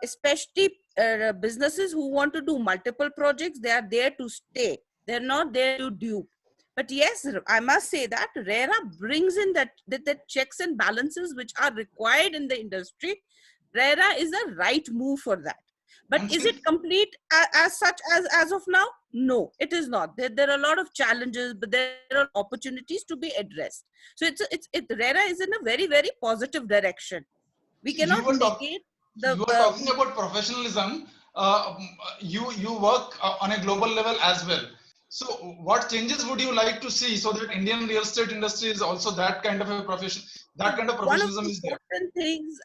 especially businesses who want to do multiple projects, they are there to stay. They're not there to dupe. But yes, I must say that RERA brings in that checks and balances which are required in the industry. RERA is a right move for that. But And is since- it complete as such as of now? No, it is not. There are a lot of challenges, but there are opportunities to be addressed. So RERA is in a very, very positive direction. We You cannot were talk- negate you were talking about professionalism. You work on a global level as well. So what changes would you like to see so that Indian real estate industry is also that kind of a profession, that kind of one of professionalism the is there? important things,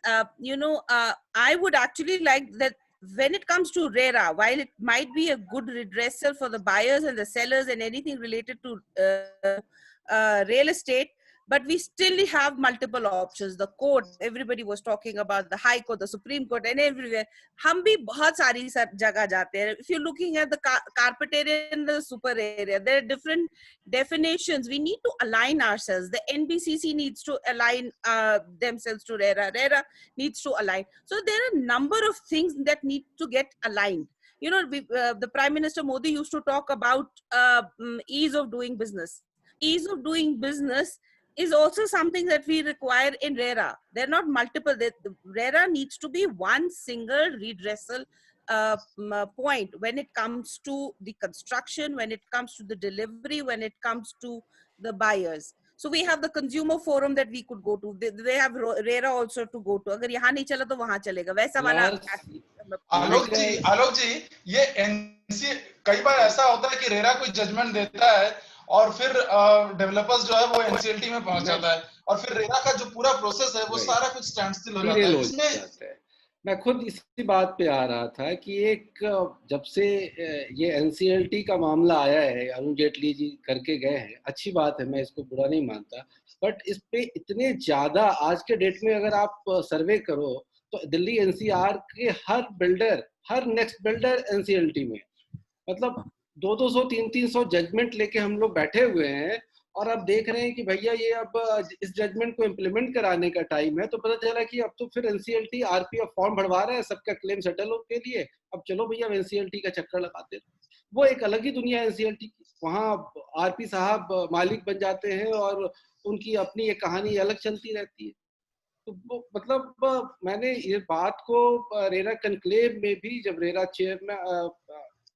I would actually like that when it comes to RERA, while it might be a good redressal for the buyers and the sellers and anything related to real estate, but we still have multiple options. The court, everybody was talking about the High Court, the Supreme Court, and everywhere. हम भी बहुत सारी जगह जाते हैं. If you're looking at the carpet area and the super area, there are different definitions. We need to align ourselves. The NBCC needs to align themselves to RERA. RERA needs to align. So there are a number of things that need to get aligned. You know, the Prime Minister Modi used to talk about ease of doing business. Ease of doing business is also something that we require in RERA. They're not multiple. The RERA needs to be one single redressal point when it comes to the construction, when it comes to the delivery, when it comes to the buyers. So we have the consumer forum that we could go to. They have RERA also to go to. अगर यहाँ नहीं चला तो वहाँ चलेगा. वैसा वाला. आलोक जी, ये एनसी कई बार ऐसा होता है कि रेरा कोई जजमेंट देता है और फिर डेवलपर्स जो है वो एनसीएलटी में पहुंच जाता है और फिर रेरा का जो पूरा प्रोसेस है वो सारा कुछ स्टैंड स्टिल हो जाता है. इसमें मैं खुद इसी बात पे आ रहा था कि एक जब से ये एनसीएलटी का मामला आया है, अरुण जेटली जी करके गए हैं, अच्छी बात है, मैं इसको बुरा नहीं मानता, बट इस पे इतने ज्यादा आज के डेट में अगर आप सर्वे करो तो दिल्ली एनसीआर के हर बिल्डर, हर नेक्स्ट बिल्डर एनसीएलटी में, मतलब 200 300 जजमेंट लेके हम लोग बैठे हुए हैं और अब देख रहे हैं कि भैया ये अब इस जजमेंट को इम्प्लीमेंट कराने का टाइम है. तो पता चला कि अब तो फिर एनसीएलटी आरपीएफ फॉर्म भरवा रहा है सबका क्लेम सेटल के लिए. अब चलो भैया एनसीएलटी का चक्कर लगाते हैं. वो एक अलग ही दुनिया है एनसीएलटी की. वहाँ आरपी साहब मालिक बन जाते हैं और उनकी अपनी एक कहानी अलग चलती रहती है. तो वो मतलब मैंने ये बात को रेरा कनक्लेव में भी, जब RERA chairman,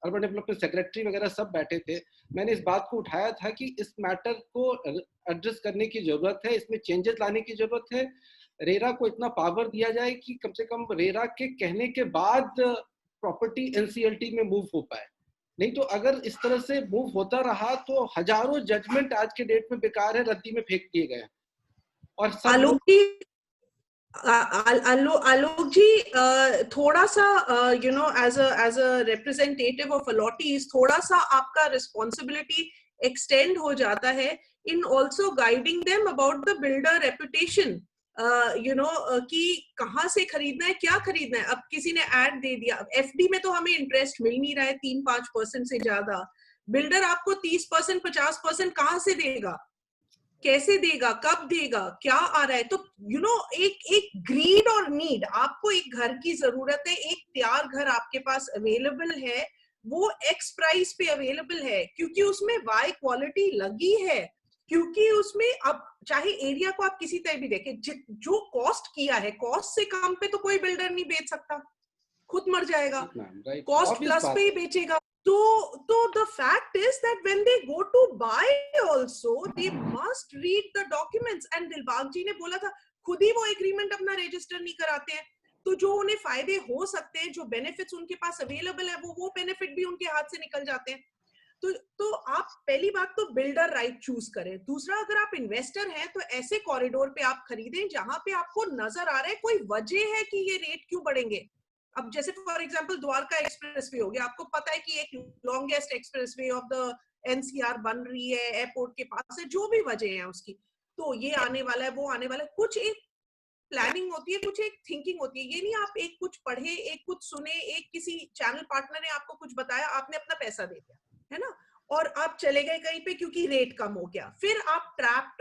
urban development secretary वगैरह सब बैठे थे, मैंने इस बात को उठाया था कि इस मैटर को एड्रेस करने की जरूरत है, इसमें चेंजेस लाने की जरूरत है. रेरा को इतना पावर दिया जाए कि कम से कम रेरा के कहने के बाद प्रॉपर्टी एनसीएलटी में मूव हो पाए. नहीं तो अगर इस तरह से मूव होता रहा तो हजारों जजमेंट आज के डेट में बेकार है, रद्दी में फेंक दिए गए. और आलोक जी, थोड़ा सा as a representative of allottees, थोड़ा सा आपका रिस्पॉन्सिबिलिटी एक्सटेंड हो जाता है in also guiding them about the builder reputation. कि कहाँ से खरीदना है, क्या खरीदना है. अब किसी ने ऐड दे दिया, एफडी में तो हमें इंटरेस्ट मिल नहीं रहा है 3-5% से ज्यादा. बिल्डर आपको 30% 50% कहाँ से देगा, कैसे देगा, कब देगा, क्या आ रहा है. तो एक ग्रीड और नीड, आपको एक घर की जरूरत है, एक तैयार घर आपके पास अवेलेबल है, वो एक्स प्राइस पे अवेलेबल है क्योंकि उसमें वाई क्वालिटी लगी है, क्योंकि उसमें अब चाहे एरिया को आप किसी तरह भी देखें, जो कॉस्ट किया है, कॉस्ट से कम पे तो कोई बिल्डर नहीं बेच सकता, खुद मर जाएगा, कॉस्ट प्लस पे ही बेचेगा. So the fact is that when they go to buy also, they must read the documents. And Dilbag जी ने बोला था, खुद ही वो एग्रीमेंट अपना रजिस्टर नहीं कराते हैं, तो जो उन्हें फायदे हो सकते हैं, जो बेनिफिट्स उनके पास अवेलेबल है, वो बेनिफिट भी उनके हाथ से निकल जाते हैं. तो आप पहली बात तो बिल्डर राइट चूज करें. दूसरा, अगर आप इन्वेस्टर हैं तो ऐसे कॉरिडोर पे आप खरीदें जहां पे आपको नजर आ रहा है कोई वजह है कि ये रेट क्यों बढ़ेंगे. अब जैसे फॉर एग्जांपल द्वारका एक्सप्रेसवे हो गया, आपको पता है कि एक longest expressway of the NCR बन रही है, एयरपोर्ट के पास है, जो भी वजह है उसकी, तो ये आने वाला है, वो आने वाला है. कुछ एक प्लानिंग होती है, कुछ एक थिंकिंग होती है. ये नहीं आप एक कुछ पढ़े, एक कुछ सुने, एक किसी चैनल पार्टनर ने आपको कुछ बताया, आपने अपना पैसा दे दिया, है ना, और आप चले गए कहीं पे क्योंकि रेट कम हो गया, फिर आप ट्रैप.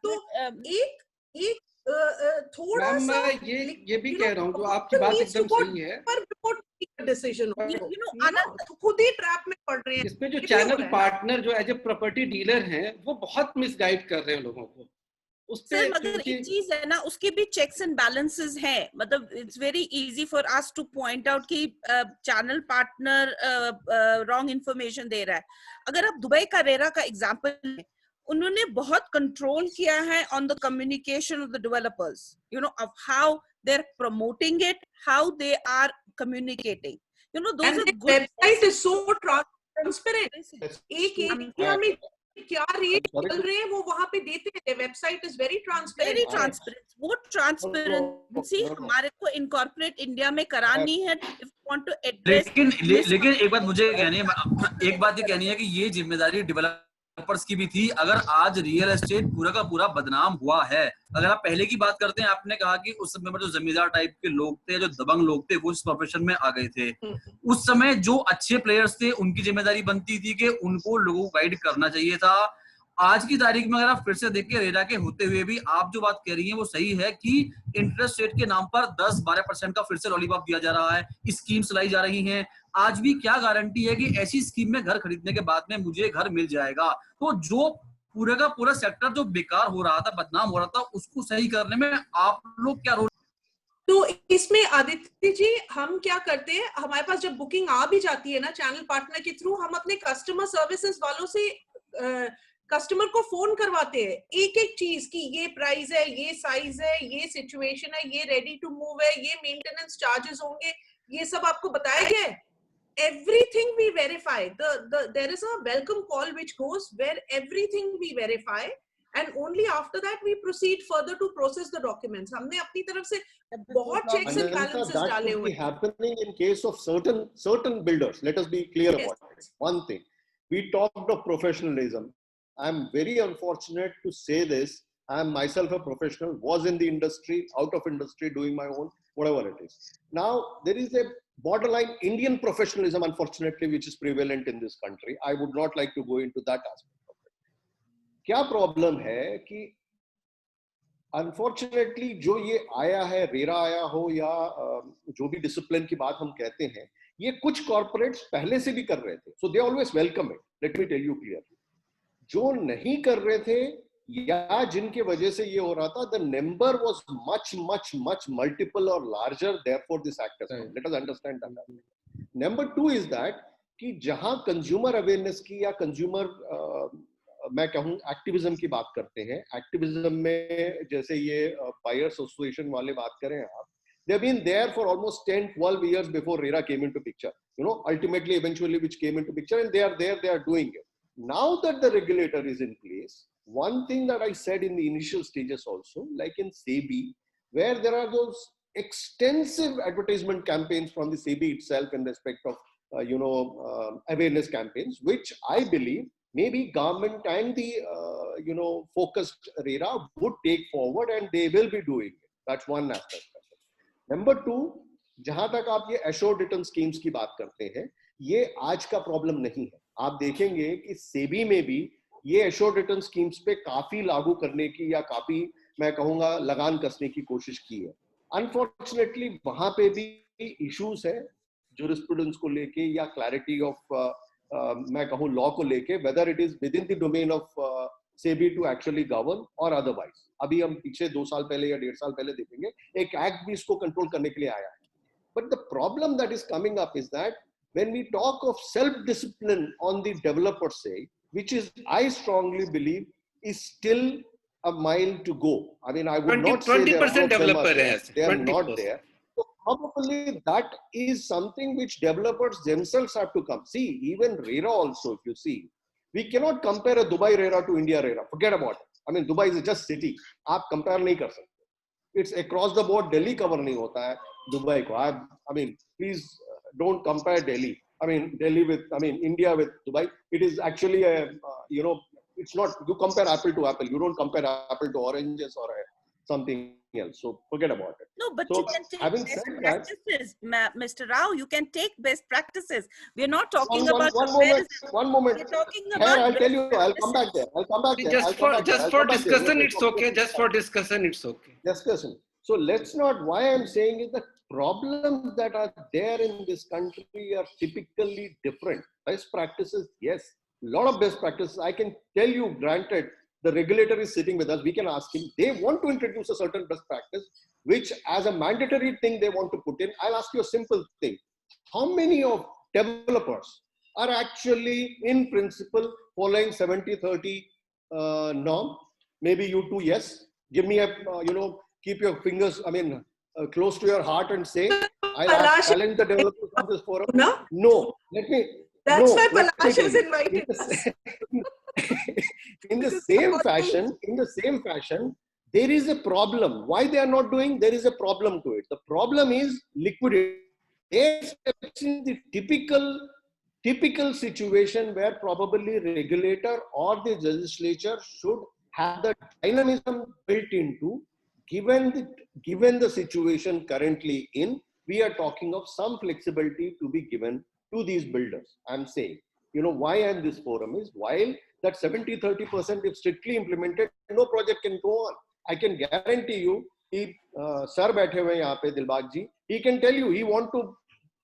तो एक थोड़ा सा ये भी कह रहा हूँ, जो आपकी बात एकदम सही है, पर डिसीजन खुद ही ट्रैप में पड़ रहे हैं. इसमें जो चैनल पार्टनर जो एज ए प्रॉपर्टी डीलर हैं, वो बहुत मिसगाइड कर रहे हैं लोगों को. सर मगर एक चीज है ना, उसके भी चेक्स एंड बैलेंसेस हैं, मतलब it's very easy for us two point out कि चैनल पार्टनर रॉन्ग इंफॉर्मेशन दे रहा है। अगर आप दुबई का रेरा का एग्जांपल लें, उन्होंने बहुत कंट्रोल किया है on the communication of the developers, you know, of how they are promoting it, how they are communicating, you know, those are good. Website is so transparent, एक area में क्या rate चल रहे हैं वो वहां पे देते हैं। Website is very transparent, very transparent. वो ट्रांसपेरेंसी हमारे को इनकॉर्पोरेट इंडिया में करानी है इफ वांट टू एड्रेस। लेकिन एक बात मुझे कहनी है, एक बात ये कहनी है कि ये जिम्मेदारी डेवलपर्स की भी थी। अगर आज रियल एस्टेट पूरा का पूरा बदनाम हुआ है, अगर आप पहले की बात करते हैं, आपने कहा कि उस समय जो जमींदार टाइप के लोग थे, जो दबंग लोग थे, वो इस प्रोफेशन में आ गए थे। उस समय जो अच्छे प्लेयर्स थे, उनकी जिम्मेदारी बनती थी कि उनको लोगों को गाइड करना चाहिए था। आज की तारीख में अगर आप फिर से देख के रेरा के होते हुए भी आप जो बात कह रही हैं वो सही है कि इंटरेस्ट रेट के नाम पर 10-12% का फिर से लॉलीपॉप दिया जा रहा है, स्कीम्स लाई जा रही हैं। आज भी क्या गारंटी है कि ऐसी स्कीम में घर खरीदने के बाद में मुझे घर मिल जाएगा? तो जो पूरे का पूरा सेक्टर जो बेकार हो रहा था, बदनाम हो रहा था, उसको सही करने में आप लोग क्या रोल? तो इसमें आदित्य जी हम क्या करते हैं, हमारे पास जब बुकिंग आ भी जाती है ना चैनल पार्टनर के थ्रू, हम अपने कस्टमर सर्विसेज वालों से कस्टमर को फोन करवाते हैं एक एक चीज की, ये प्राइस है, ये साइज है, ये सिचुएशन है, ये रेडी टू मूव है, ये मेंटेनेंस चार्जेस होंगे, ये सब आपको बताया गया है। Everything we verify. There is a welcome call which goes where everything we verify, and only after that we proceed further to process the documents. हमने अपनी तरफ से बहुत checks and balances डाले हुए हैं. Happening in case of certain builders. Let us be clear about it. One thing, we talked of professionalism. I'm very unfortunate to say this. I am myself a professional, was in the industry, out of industry, doing my own, whatever it is. Now there is a borderline Indian professionalism, unfortunately, which is prevalent in this country. I would not like to go into that aspect of it. क्या problem है कि unfortunately जो ये आया है, RERA आया हो या जो भी डिसिप्लिन की बात हम कहते हैं, ये कुछ कॉर्पोरेट्स पहले से भी कर रहे थे, so they always welcome it. Let me tell you clearly, जो नहीं कर रहे थे या जिनके वजह से ये हो रहा था, the number was much multiple or larger, therefore this act has come. Let us understand that. Number 2 is that कि जहां कंज्यूमर अवेयरनेस की या कंज्यूमर मैं कहूँ एक्टिविज्म की बात करते हैं, एक्टिविज्म में जैसे ये बायर्स एसोसिएशन वाले बात करें आप, they have been there for almost 10-12 years before RERA came into picture, you know, ultimately eventually which came into picture, and they are there, they are doing it. Now that the regulator is in place, one thing that I said in the initial stages also, like in SEBI, where there are those extensive advertisement campaigns from the SEBI itself in respect of, awareness campaigns, which I believe maybe government and the, focused RERA would take forward, and they will be doing it. That's one aspect. Number 2, जहां तक आप ये assured return schemes की बात करते हैं, ये आज का प्रॉब्लम नहीं है। आप देखेंगे कि सेबी में भी ये एश्योर्ड रिटर्न स्कीम्स पे काफी लागू करने की या काफी मैं कहूंगा लगान कसने की कोशिश की है। अनफॉर्चुनेटली वहां पे भी इश्यूज है जूरिस्प्रूडेंस को लेके या क्लैरिटी ऑफ मैं कहूं लॉ को लेके, whether it is within the domain of SEBI to actually govern और अदरवाइज। अभी हम पीछे 2 साल पहले या 1.5 साल पहले देखेंगे एक एक्ट भी इसको कंट्रोल करने के लिए आया है। But the problem that is coming up is that when we talk of self-discipline on the developer side, which is, I strongly believe, is still a mile to go. I mean, I would not say 20% developer they are not there. So probably that is something which developers themselves have to come. See, even RERA also, if you see, we cannot compare a Dubai RERA to India RERA. Forget about it. I mean, Dubai is just city. आप compare नहीं कर सकते. It's across the board. Delhi cover नहीं होता है Dubai को. I mean, please. Don't compare Delhi. I mean, Delhi with, India with Dubai. It is actually a, it's not, you compare apple to apple. You don't compare apple to oranges or something else. So forget about it. No, but so, you can take best practices, Mr. Rao. You can take best practices. We are not talking about one moment. We're talking about. I'll tell you. I'll come back there. Just for discussion, it's okay. Just for discussion, it's okay. Discussion. So let's not. Why I'm saying is that problems that are there in this country are typically different. Best practices, yes, a lot of best practices. I can tell you, granted, the regulator is sitting with us, we can ask him. They want to introduce a certain best practice, which as a mandatory thing they want to put in. I'll ask you a simple thing. How many of developers are actually in principle following 70-30 norm? Maybe you too, yes. Give me a, keep your fingers, close to your heart and say, I'll challenge the developers of this forum. No, let me. That's no, why Palash is invited. In the same fashion, there is a problem. Why they are not doing? There is a problem to it. The problem is liquidity. It's the typical situation where probably regulator or the legislature should have the dynamism built into, given the situation currently in, we are talking of some flexibility to be given to these builders. I'm saying, why I'm this forum is, while that 70-30% if strictly implemented, no project can go on. I can guarantee you, sir baithe hue yahan pe Dilbag ji, he can tell you he want to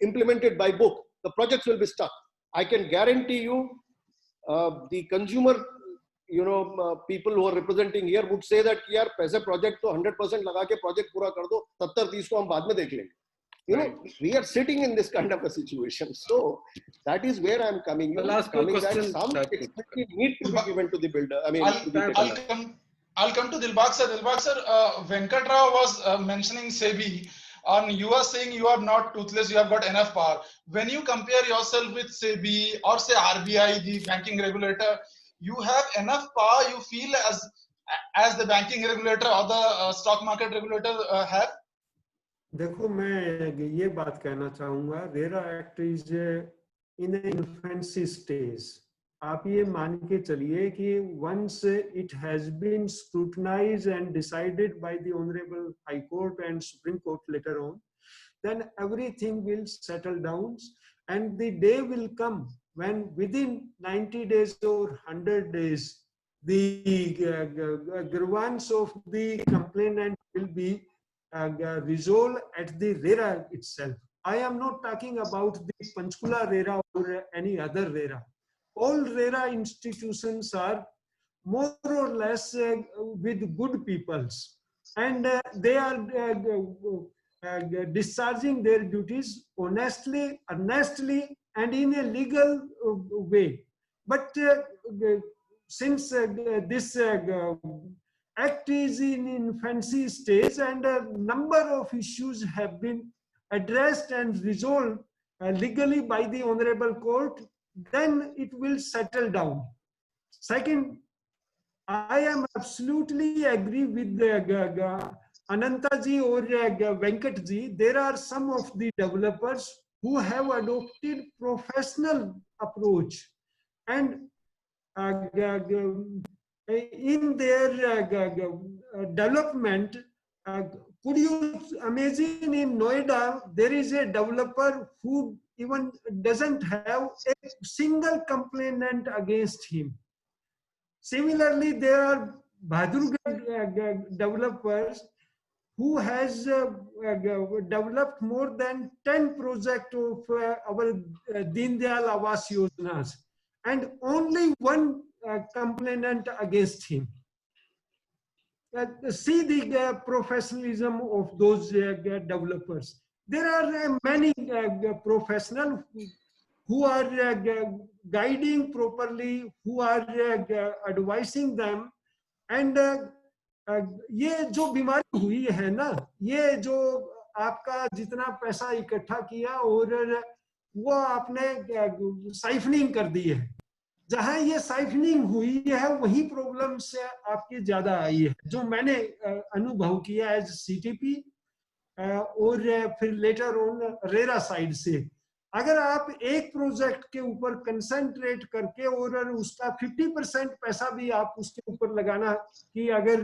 implement it by book. The projects will be stuck. I can guarantee you, the consumer, people who are representing here would say that yaar paise project to 100% laga ke project pura kar do, 70-30 ko hum baad mein dekh lenge. We are sitting in this kind of a situation. So that is where I'm coming. That some flexibility need to be given to the builder. I'll come to Dilbag sir. Dilbag sir, Venkat Rao was mentioning SEBI, and you are saying you are not toothless, you have got enough power. When you compare yourself with SEBI or say RBI, the banking regulator, you have enough power, you feel, as the banking regulator or the stock market regulator have? देखो, मैं ये बात कहना चाहूंगा, RERA act is in infancy stage. आप ये मान के चलिए कि once it has been scrutinized and decided by the Honorable High Court and Supreme Court later on, then everything will settle down, and the day will come when within 90 days or 100 days, the grievance of the complainant will be resolved at the RERA itself. I am not talking about the Panchkula RERA or any other RERA. All RERA institutions are more or less with good peoples, and they are discharging their duties honestly, earnestly, and in a legal way. But since this act is in infancy stage and a number of issues have been addressed and resolved legally by the Honorable Court, then it will settle down. Second, I am absolutely agree with Ananta ji or Venkat ji. There are some of the developers who have adopted professional approach, and in their development, could you imagine in Noida, there is a developer who even doesn't have a single complainant against him. Similarly, there are Bahadurgarh developers who has developed more than 10 projects of our Deen Dayal Awas Yojanas, and only one complainant against him. See the professionalism of those developers. There are many professionals who are guiding properly, who are advising them, and ये जो बीमारी हुई है ना, ये जो आपका जितना पैसा इकट्ठा किया और वो आपने साइफनिंग कर दी है, जहां ये साइफनिंग हुई है वही प्रॉब्लम से आपकी ज्यादा आई है, जो मैंने अनुभव किया एज सीटीपी और फिर लेटर ऑन रेरा साइड से. अगर आप एक प्रोजेक्ट के ऊपर कंसंट्रेट करके और उसका 50% पैसा भी आप उसके ऊपर लगाना कि अगर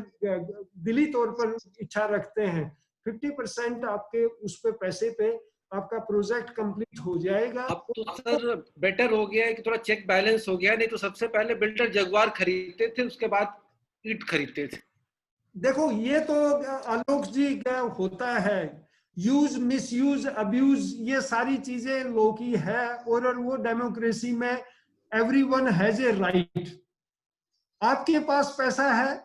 दिली तौर पर इच्छा रखते हैं, 50% आपके उस पे पैसे पे आपका प्रोजेक्ट कंप्लीट हो जाएगा. अब तो सर बेटर हो गया है कि थोड़ा चेक बैलेंस हो गया, नहीं तो सबसे पहले बिल्डर जगुआर खरीदते थे, उसके बाद ईंट खरीदते थे. देखो, ये तो आलोक जी क्या होता है, यूज मिसयूज अब्यूज ये सारी चीजें लॉ की है, और वो डेमोक्रेसी में एवरीवन हैज ए राइट. आपके पास पैसा है,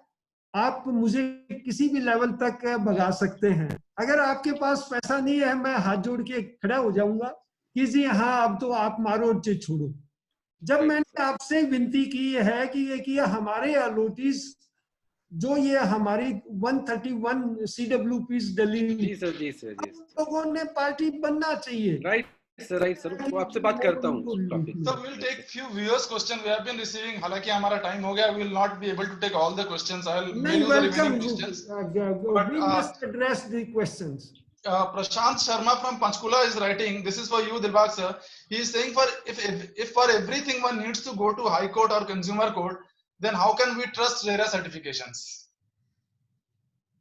आप मुझे किसी भी लेवल तक भगा सकते हैं। अगर आपके पास पैसा नहीं है, मैं हाथ जोड़ के खड़ा हो जाऊंगा कि जी हाँ, अब तो आप मारो और चीज छोड़ो। जब मैंने आपसे विनती की है कि ये हमारे अलॉटीज जो ये हमारी 131 CWPs दिल्ली, जी सर, जी सर, जी सर, लोगों ने पार्टी बनना चाहिए। राइट सर, वो आपसे बात करता हूँ topic. So we'll take few viewers question we have been receiving. हालांकि हमारा time हो गया, we will not be able to take all the questions. I will mail you the remaining questions. But We must address the questions. Prashant Sharma from Panchkula is writing. This is for you, Dilbag sir. He is saying for if for everything one needs to go to High Court or Consumer Court, then how can we trust RERA certifications?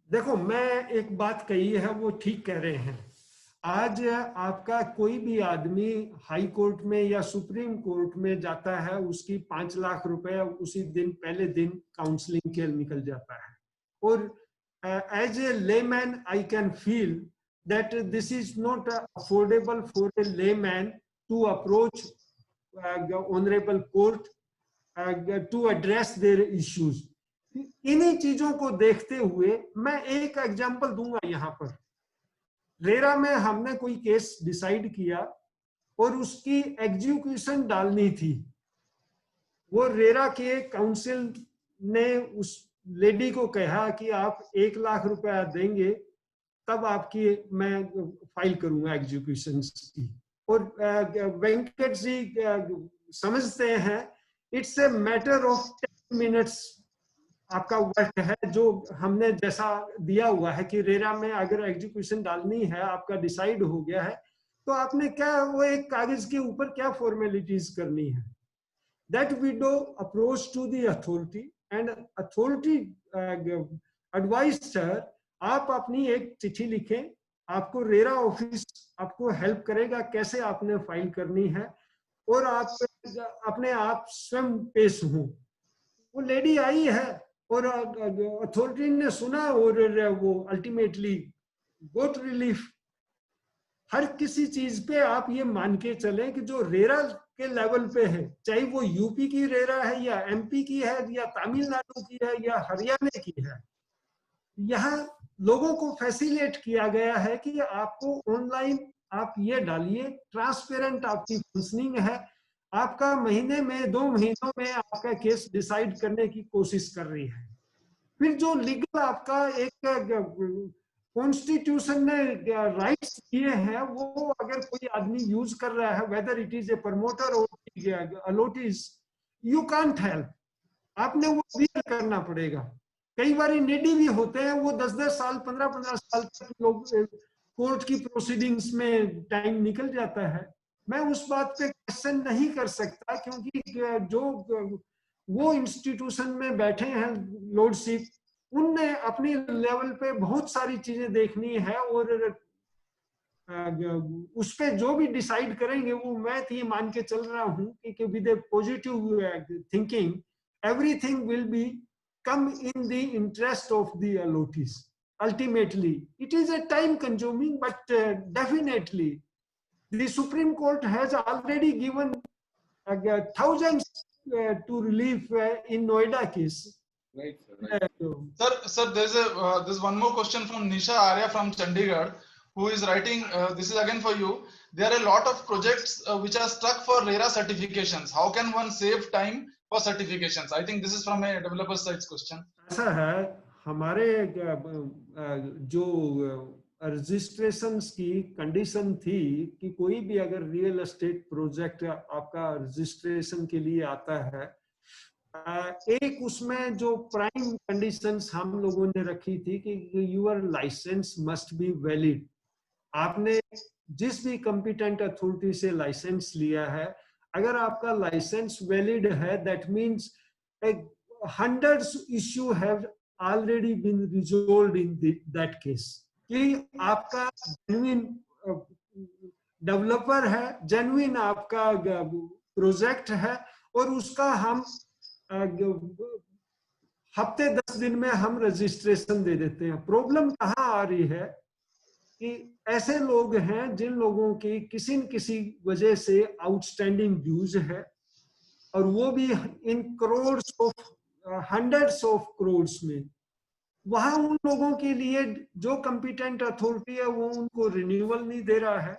देखो, मैं एक बात कही है वो ठीक कह रहे हैं। आज आपका कोई भी आदमी हाई कोर्ट में या सुप्रीम कोर्ट में जाता है, उसकी 5 लाख रुपए उसी दिन पहले दिन काउंसलिंग के निकल जाता है। और as a layman I can feel that this is not affordable for a layman to approach the honorable court to address their issues. इन्हीं चीजों को देखते हुए मैं एक एग्जांपल दूंगा यहाँ पर। रेरा में हमने कोई केस डिसाइड किया और उसकी एग्जीक्यूशन डालनी थी। वो रेरा के काउंसिल ने उस लेडी को कहा कि आप 1 लाख रुपया देंगे तब आपकी मैं फाइल करूंगा एग्जीक्यूशन की। और वेंकट जी समझते हैं it's a matter of 10 minutes आपका वर्क है जो हमने जैसा दिया हुआ है कि रेरा में अगर एग्जीक्यूशन डालनी है, आपका डिसाइड हो गया है, तो आपने क्या वो एक कागज के ऊपर क्या फॉर्मेलिटीज करनी है। That widow approach to the authority and authority advise sir, आप अपनी एक चिट्ठी लिखें, आपको रेरा ऑफिस आपको हेल्प करेगा कैसे आपने फाइल करनी है, और आप अपने आप स्वयं पेश हो। वो लेडी आई है और अथॉरिटी ने सुना और वो अल्टीमेटली गोट रिलीफ। हर किसी चीज पे आप ये मान के चलें कि जो रेरा के लेवल पे है, चाहे वो यूपी की रेरा है या एमपी की है या तमिलनाडु की है या हरियाणा की है, यहाँ लोगों को फैसिलिटेट किया गया है कि आपको ऑनलाइन आप ये डालिए, ट्रांसपेरेंट आपकी फंक्शनिंग है, आपका महीने में 2 महीनों में आपका केस डिसाइड करने की कोशिश कर रही है। फिर जो लीगल आपका एक कॉन्स्टिट्यूशन ने राइट्स दिए हैं, वो अगर कोई आदमी यूज कर रहा है, weather it is a promoter और अलॉटीज, यू कांट हेल्प, आपने वो बियर करना पड़ेगा। कई बार नेडी भी होते हैं, वो 10-10 साल 15-15 साल तक लोग कोर्ट की प्रोसीडिंग्स में टाइम निकल जाता है। मैं उस बात पे क्वेश्चन नहीं कर सकता क्योंकि जो वो इंस्टीट्यूशन में बैठे हैं लॉर्डशिप, उनने अपनी लेवल पे बहुत सारी चीजें देखनी है और उस पे जो भी डिसाइड करेंगे वो मैं तो ये मान के चल रहा हूँ कि with A positive thinking everything will be come in the interest of the allottees. Ultimately, it is a time consuming, but definitely the Supreme Court has already given thousands to relief in Noida case. Right, sir. Sir, there's one more question from Nisha Arya from Chandigarh, who is writing, this is again for you. There are a lot of projects which are stuck for RERA certifications. How can one save time for certifications? I think this is from a developer side's question. ऐसा है, हमारे जो registration की condition थी कि कोई भी अगर रियल एस्टेट प्रोजेक्ट आपका रजिस्ट्रेशन के लिए आता है, एक उसमें जो प्राइम कंडीशंस हम लोगों ने रखी थी कि your licence must be valid. आपने जिस भी कॉम्पिटेंट अथॉरिटी से लाइसेंस लिया है, अगर आपका लाइसेंस वैलिड है, that means hundreds issue have already been resolved in that case, कि आपका जेन्युइन डेवलपर है, जेन्युइन आपका प्रोजेक्ट है और उसका हम हफ्ते 10 दिन में हम रजिस्ट्रेशन दे देते हैं। प्रॉब्लम कहाँ आ रही है कि ऐसे लोग हैं जिन लोगों की किसी न किसी वजह से आउटस्टैंडिंग ड्यूज है और वो भी इन crore of hundreds of crores में, वहां उन लोगों के लिए जो कंपिटेंट अथॉरिटी है वो उनको रिन्यूअल नहीं दे रहा है।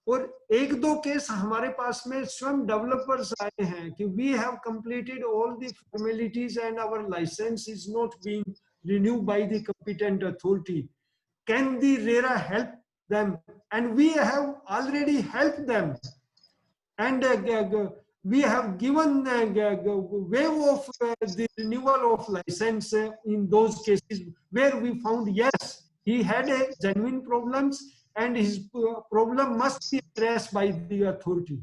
और एक दो केस हमारे पास में स्वयं डेवलपर्स आए हैं कि we have completed all the formalities and our licence is not being renewed by the competent authority, can the RERA help them? And we have already helped them, and we have given waive of the renewal of license in those cases where we found yes, he had a genuine problems and his problem must be addressed by the authority.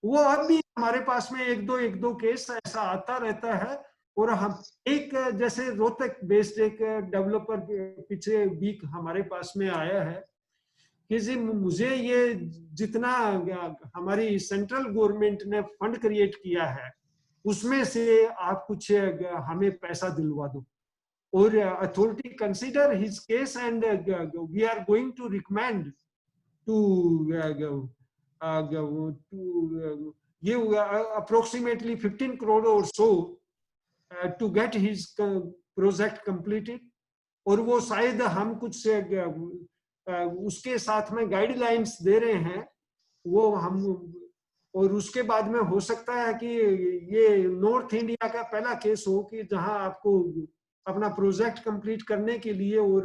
वो अब भी हमारे पास में एक दो case ऐसा आता रहता है। और हम एक जैसे रोहतक बेस्ड एक डेवलपर पिछले वीक हमारे पास में आया है कि जी मुझे ये जितना हमारी सेंट्रल गवर्नमेंट ने फंड क्रिएट किया है उसमें से आप कुछ हमें पैसा दिलवा दो। और authority consider his case and we are going to recommend to give approximately 15 crore or so to get his project completed। और वो शायद हम कुछ उसके साथ में गाइडलाइंस दे रहे हैं वो हम, और उसके बाद में हो सकता है कि ये नॉर्थ इंडिया का पहला केस हो कि जहां आपको अपना प्रोजेक्ट कंप्लीट करने के लिए और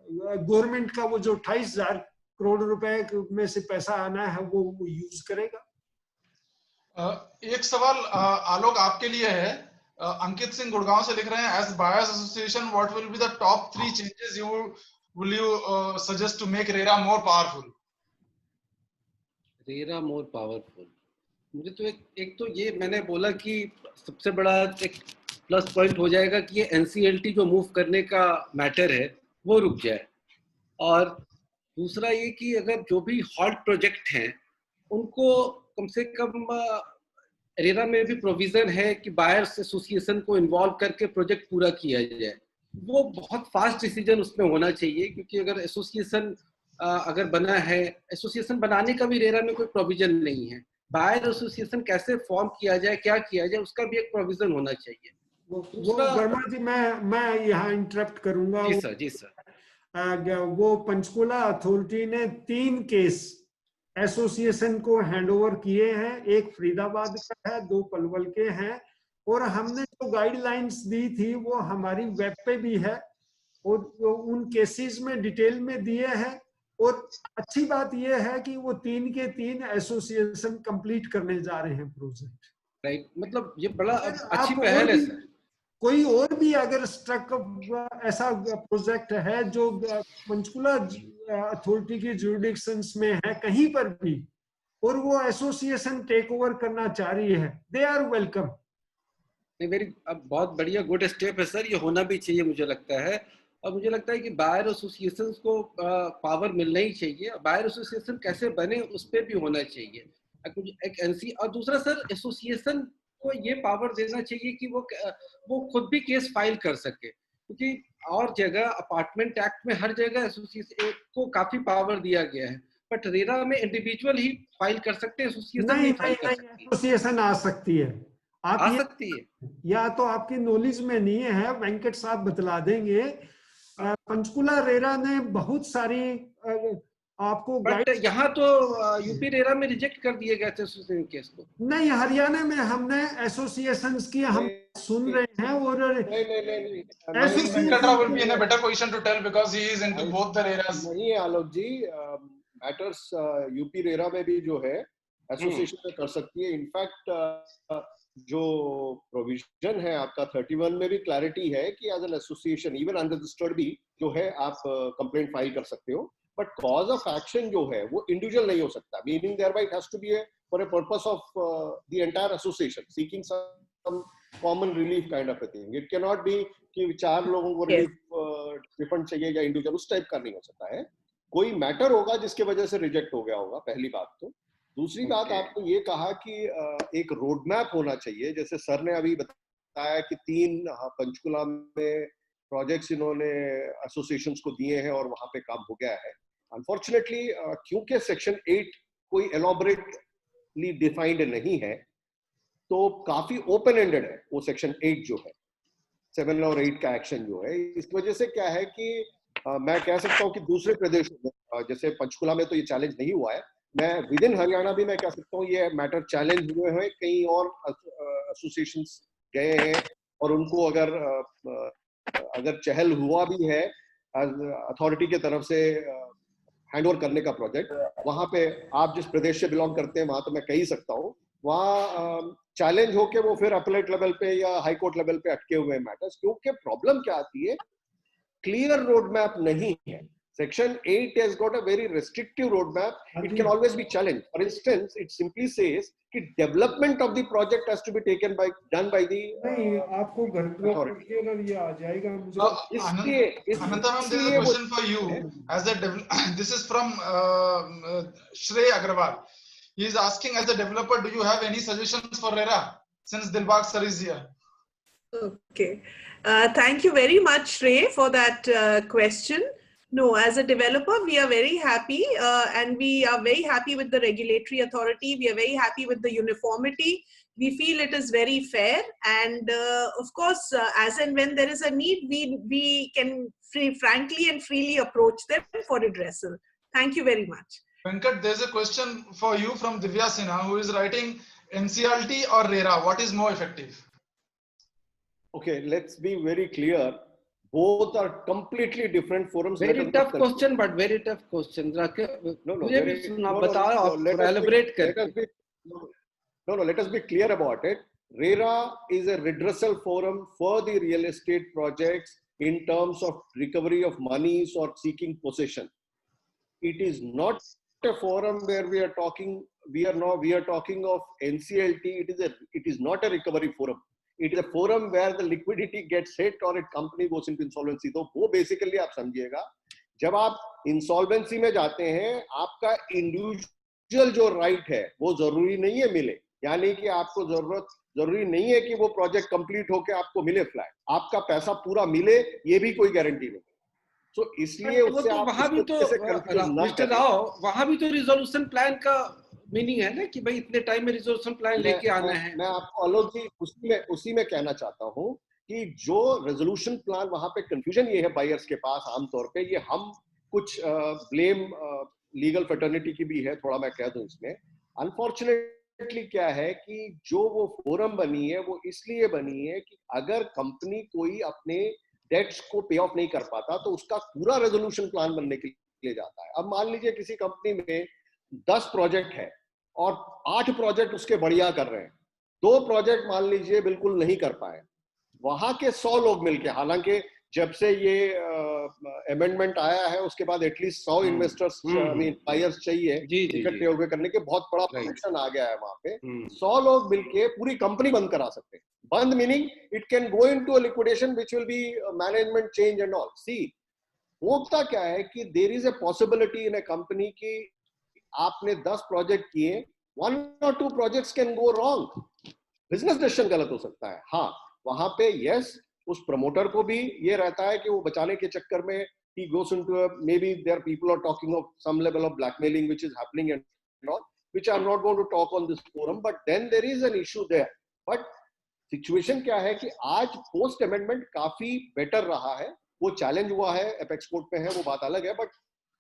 गवर्नमेंट का वो जो 28,000 करोड़ रुपए में से पैसा आना है वो यूज करेगा। एक सवाल आलोक आपके लिए है। अंकित सिंह गुड़गांव से लिख रहे हैं, as buyers association what will be the top 3 changes you will you suggest to make RERA more powerful? RERA more powerful, मुझे तो एक तो ये मैंने बोला कि सबसे बड़ा एक प्लस पॉइंट हो जाएगा कि ये एनसीएलटी जो मूव करने का मैटर है वो रुक जाए। और दूसरा ये कि अगर जो भी हॉल्ट प्रोजेक्ट हैं उनको कम से कम रेरा में भी प्रोविजन है कि बायर्स एसोसिएशन को इन्वॉल्व करके प्रोजेक्ट पूरा किया जाए। वो बहुत फास्ट डिसीजन उसमें होना चाहिए, क्योंकि अगर एसोसिएशन अगर बना है, एसोसिएशन बनाने का भी रेरा में कोई प्रोविजन नहीं है। बायर एसोसिएशन कैसे फॉर्म किया जाए, क्या किया जाए, उसका भी एक प्रोविजन होना चाहिए। वो वर्मा जी मैं यहाँ इंटरप्ट करूंगा। जी सर, जी सर। वो पंचकुला अथॉरिटी ने 3 केस एसोसिएशन को हैंडओवर किए हैं, एक फरीदाबाद का है, 2 पलवल के हैं। और हमने जो गाइडलाइंस दी थी वो हमारी वेब पे भी है और उन केसेस में डिटेल में दिए हैं। और अच्छी बात यह है कि वो 3 के 3 एसोसिएशन कंप्लीट करने जा रहे हैं प्रोजेक्ट। राइट, मतलब ये बड़ा अच्छी पहल है सर। कोई और भी अगर स्ट्रक ऐसा प्रोजेक्ट है जो पंचकुला अथॉरिटी की जुरिडिक्शंस में है कहीं पर भी, और वो एसोसिएशन टेक ओवर करना चाह रही है, दे आर वेलकम। अब बहुत बढ़िया गुड स्टेप है सर, ये होना भी चाहिए मुझे लगता है। और मुझे लगता है कि बायर एसोसिएशन को पावर मिलना ही चाहिए। बायर एसोसिएशन कैसे बने उस पर भी होना चाहिए एक एनसी। और दूसरा सर, एसोसिएशन को ये पावर देना चाहिए कि वो खुद भी केस फाइल कर सके, क्योंकि और जगह अपार्टमेंट एक्ट में हर जगह एसोसिएशन को काफी पावर दिया गया है, बट रेरा में इंडिविजुअल ही फाइल कर सकते हैं, एसोसिएशन नहीं फाइल कर सकती। एसोसिएशन आ सकती है, आप आ सकती है, या तो आपकी नॉलेज में नहीं है, वेंकट साहब बतला देंगे। पंचकुला रेरा ने बहुत सारी आपको, बट यहाँ तो यूपी रेरा में रिजेक्ट कर दिए गए थे एसोसिएशन केस को। नहीं, हरियाणा में हमने एसोसिएशंस की हम सुन रहे हैं। और Venkatra will be in a better position to tell because he is into both the reras. नहीं आलोक जी, मैटर्स यूपी रेरा में भी जो है एसोसिएशन में कर सकती है। इनफैक्ट जो प्रोविजन है आपका 31 में भी क्लैरिटी है कि as an association even unregistered भी जो है आप कंप्लेंट फाइल कर सकते हो, बट कॉज ऑफ एक्शन जो है वो इंडिविजुअल नहीं हो सकता। Meaning thereby it has to be for a purpose of the entire association seeking some common relief kind of a thing. It can not be कि 4 लोगों को रिलीफ रिफंड चाहिए या इंडिविजुअल, उस टाइप का नहीं हो सकता है। कोई मैटर होगा जिसके वजह से रिजेक्ट हो गया होगा, पहली बात तो। दूसरी बात, आपने ये कहा कि एक रोड मैप होना चाहिए। जैसे सर ने अभी बताया कि 3 पंचकुला में प्रोजेक्ट्स इन्होंने एसोसिएशंस को दिए हैं और वहां पे काम हो गया है। अनफॉर्चुनेटली क्योंकि सेक्शन 8 कोई एलॉबरेटली डिफाइंड नहीं है, तो काफी ओपन एंडेड है वो सेक्शन 8 जो है, 7 और 8 का एक्शन जो है। इस वजह से क्या है कि मैं कह सकता हूँ कि दूसरे प्रदेशों में जैसे पंचकुला में तो ये चैलेंज नहीं हुआ है, मैं विद इन हरियाणा भी मैं कह सकता हूँ ये मैटर चैलेंज हुए हैं, कई और एसोसिएशंस गए हैं और उनको अगर चहल हुआ भी है अथॉरिटी के तरफ से हैंड ओवर करने का प्रोजेक्ट, वहां पे आप जिस प्रदेश से बिलोंग करते हैं वहां तो मैं कह ही सकता हूँ, वहाँ चैलेंज होके वो फिर अपीलेट लेवल पे या हाई कोर्ट लेवल पे अटके हुए मैटर्स, क्योंकि प्रॉब्लम क्या आती है, क्लियर रोड मैप नहीं है। Section 8 has got a very restrictive roadmap. It can always be challenged. For instance, it simply says that development of the project has to be done by the नहीं, आपको घर drop करके अगर ये आ जाएगा मुझे Ananta ma'am, there is a question for you. This is from Shrey Agarwal. He is asking, as a developer, do you have any suggestions for RERA since Dilbag sir is here? Okay. Thank you very much, Shrey, for that question. No, as a developer, we are very happy and we are very happy with the regulatory authority. We are very happy with the uniformity. We feel it is very fair. And of course, as and when there is a need, we can frankly and freely approach them for redressal. Thank you very much. Venkat, there's a question for you from Divya Sinha, who is writing NCLT or RERA. What is more effective? Okay, let's be very clear. Both are completely different forums. Very tough question, but very tough question. Let us be clear about it. RERA is a redressal forum for the real estate projects in terms of recovery of monies or seeking possession. It is not a forum where we are talking of NCLT. It is not a recovery forum. It is a forum where the liquidity gets hit or a company goes into insolvency. तो वो basically आप समझिएगा, जब आप insolvency में जाते हैं, आपका individual जो right है, वो जरूरी नहीं है मिले. यानी कि आपको जरूरी नहीं है कि वो project complete होके आपको मिले flat. आपका पैसा पूरा मिले, ये भी कोई guarantee नहीं. So इसलिए उससे आप वहाँ भी तो मिस्टर राव, वहाँ भी तो resolution plan का मीनिंग है ना कि भाई इतने टाइम में रिजोल्यूशन प्लान लेके आना है. मैं आपको आलोक जी उसी में कहना चाहता हूँ कि जो रेजोल्यूशन प्लान वहां पे कंफ्यूजन ये है बायर्स के पास आमतौर पे, ये हम कुछ ब्लेम लीगल फैटर्निटी की भी है, थोड़ा मैं कह दूं इसमें. अनफॉर्चुनेटली क्या है कि जो वो फोरम बनी है वो इसलिए बनी है कि अगर कंपनी कोई अपने डेट्स को पे ऑफ नहीं कर पाता तो उसका पूरा रेजोल्यूशन प्लान बनने के लिए जाता है. अब मान लीजिए किसी कंपनी में 10 प्रोजेक्ट है और 8 प्रोजेक्ट उसके बढ़िया कर रहे हैं, 2 प्रोजेक्ट मान लीजिए बिल्कुल नहीं कर पाए, वहां के 100 लोग मिलके, हालांकि जब से ये अमेंडमेंट आया है उसके बाद एटलीस्ट 100 इन्वेस्टर्स बायर्स चाहिए इकट्ठे होकर करने के, बहुत बड़ा प्रोटेक्शन आ गया है वहां पे. 100 लोग मिलके पूरी कंपनी बंद करा सकते हैं. बंद meaning it can go into a liquidation which will be management change and all. See होता क्या है कि there is a possibility in a company की आपने 10 प्रोजेक्ट किए, 1 or 2 projects can go wrong, business decision गलत हो सकता है. हाँ, वहां पे यस उस प्रमोटर को भी ये रहता है कि वो बचाने के चक्कर में he goes into a, maybe there people are talking of some level of blackmailing which is happening and all, which I'm not going to talk on this forum, but then there is an issue there. But situation क्या है कि आज post amendment काफी better रहा है, वो challenge हुआ है, एपेक्स कोर्ट पे है, वो बात अलग है, बट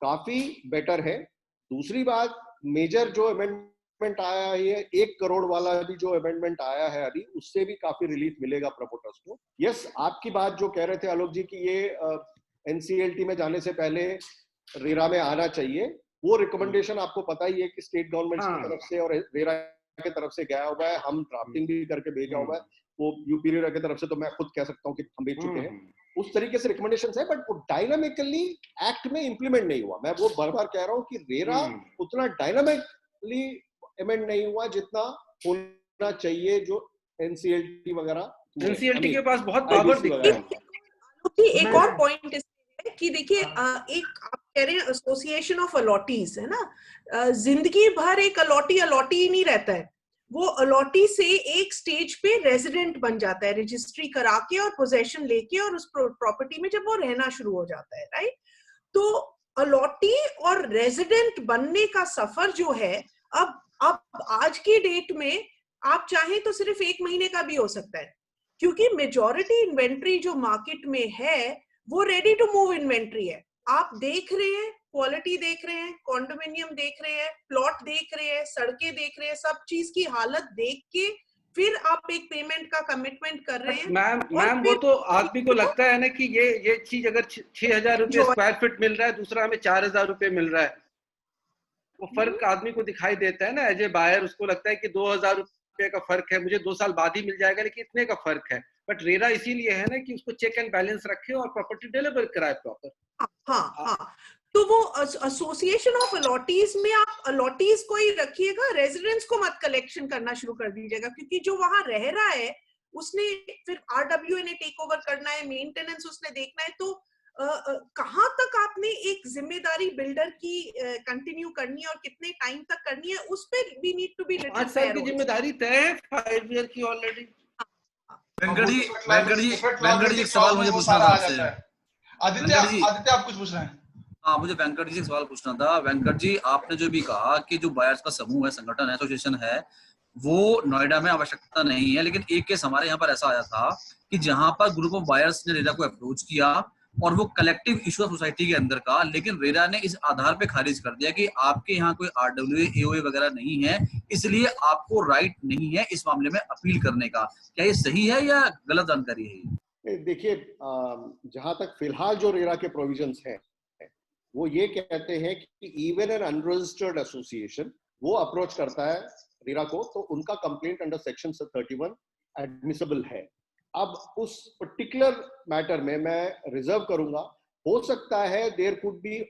काफी बेटर है. दूसरी बात, मेजर जो अमेंडमेंट आया है, 1 करोड़ वाला भी जो अमेंडमेंट आया है अभी, उससे भी काफी रिलीफ मिलेगा प्रमोटर्स को. यस, आपकी बात जो कह रहे थे आलोक जी कि ये एनसीएलटी में जाने से पहले रेरा में आना चाहिए, वो रिकमेंडेशन आपको पता ही है कि स्टेट गवर्नमेंट की तरफ से और रेरा की तरफ से गया हुआ है. हम ड्राफ्टिंग भी करके भेजा हुआ है, वो यूपी रेरा की तरफ से तो मैं खुद कह सकता हूँ कि हम भेज चुके हैं. उस तरीके से रिकमेंडेशंस है, बट वो डायनामिकली एक्ट में इंप्लीमेंट नहीं हुआ. मैं वो बार बार कह रहा हूँ कि रेरा उतना डायनामिकली अमेंड नहीं हुआ जितना होना चाहिए, जो एनसीएलटी वगैरह. एनसीएलटी के पास बहुत पावर दिखता है. एक और पॉइंट है कि देखिए, एक आप कह रहे हैं एसोसिएशन ऑफ अलॉटीज है ना, जिंदगी भर एक अलॉटी ही नहीं रहता है. वो अलॉटी से एक स्टेज पे रेजिडेंट बन जाता है, रजिस्ट्री करा के और पोजेशन लेके, और उस प्रॉपर्टी में जब वो रहना शुरू हो जाता है, राइट. तो अलॉटी और रेजिडेंट बनने का सफर जो है, अब आज की डेट में आप चाहें तो सिर्फ 1 महीने का भी हो सकता है, क्योंकि मेजॉरिटी इन्वेंट्री जो मार्केट में है वो रेडी टू मूव इन्वेंट्री है। आप देख रहे हैं, क्वालिटी देख रहे हैं, कॉन्डोमिनियम देख रहे हैं, प्लॉट देख रहे हैं, सड़कें देख रहे हैं, सब चीज की हालत देख के फिर आप एक पेमेंट का कमिटमेंट कर रहे हैं। मैम वो तो आदमी को लगता है ना कि ये चीज अगर 6,000 रुपये स्क्वायर फीट मिल रहा है, दूसरा हमें 4,000 रुपये मिल रहा है, वो फर्क आदमी को दिखाई देता है ना। एज ए बायर उसको लगता है कि 2,000 रुपये का फर्क है, मुझे 2 साल बाद ही मिल जाएगा, लेकिन इतने का फर्क है। बट रेरा इसीलिए है ना कि उसको चेक एंड बैलेंस रखे और प्रॉपर्टी डिलीवर कराए प्रॉपर। हाँ, तो वो एसोसिएशन ऑफ अलॉटीज में आप अलॉटीज को ही रखिएगा, रेजिडेंट्स को मत कलेक्शन करना शुरू कर दीजिएगा, क्योंकि जो वहां रह रहा है उसने फिर आरडब्ल्यूए ने टेक ओवर करना है, मेंटेनेंस उसने देखना है। तो कहां तक आपने एक जिम्मेदारी बिल्डर की कंटिन्यू करनी है और कितने टाइम तक करनी है, उस पे we need to be little 5 साल की जिम्मेदारी तय है, 5 ईयर की ऑलरेडी। वेंकट जी एक सवाल मुझे पूछना था आपसे। आदित्य आप कुछ पूछ रहे हैं? हाँ, मुझे वेंकट जी से सवाल पूछना था। वेंकट जी, आपने जो भी कहा कि जो बायर्स का समूह है, संगठन है, एसोसिएशन है, वो नोएडा में आवश्यकता नहीं है, लेकिन एक केस हमारे यहाँ पर ऐसा आया था कि जहां पर ग्रुप ऑफ बायर्स ने रेरा को अप्रोच किया और वो कलेक्टिव इशू है सोसाइटी के अंदर का, लेकिन रेरा ने इस आधार पे खारिज कर दिया कि आपके यहाँ कोई आरडब्ल्यूए एओए वगैरह नहीं है, इसलिए आपको राइट नहीं है इस मामले में अपील करने का। क्या ये सही है या गलत जानकारी है? देखिए, जहां तक फिलहाल जो रेरा के प्रोविजंस हैं वो ये कहते हैं कि इवन एन अनरजिस्टर्ड एसोसिएशन वो अप्रोच करता है रेरा को तो उनका कंप्लेंट अंडर सेक्शन 31 एडमिसिबल है। अब उस पर्टिकुलर मैटर में मैं रिजर्व करूंगा, हो सकता है there could be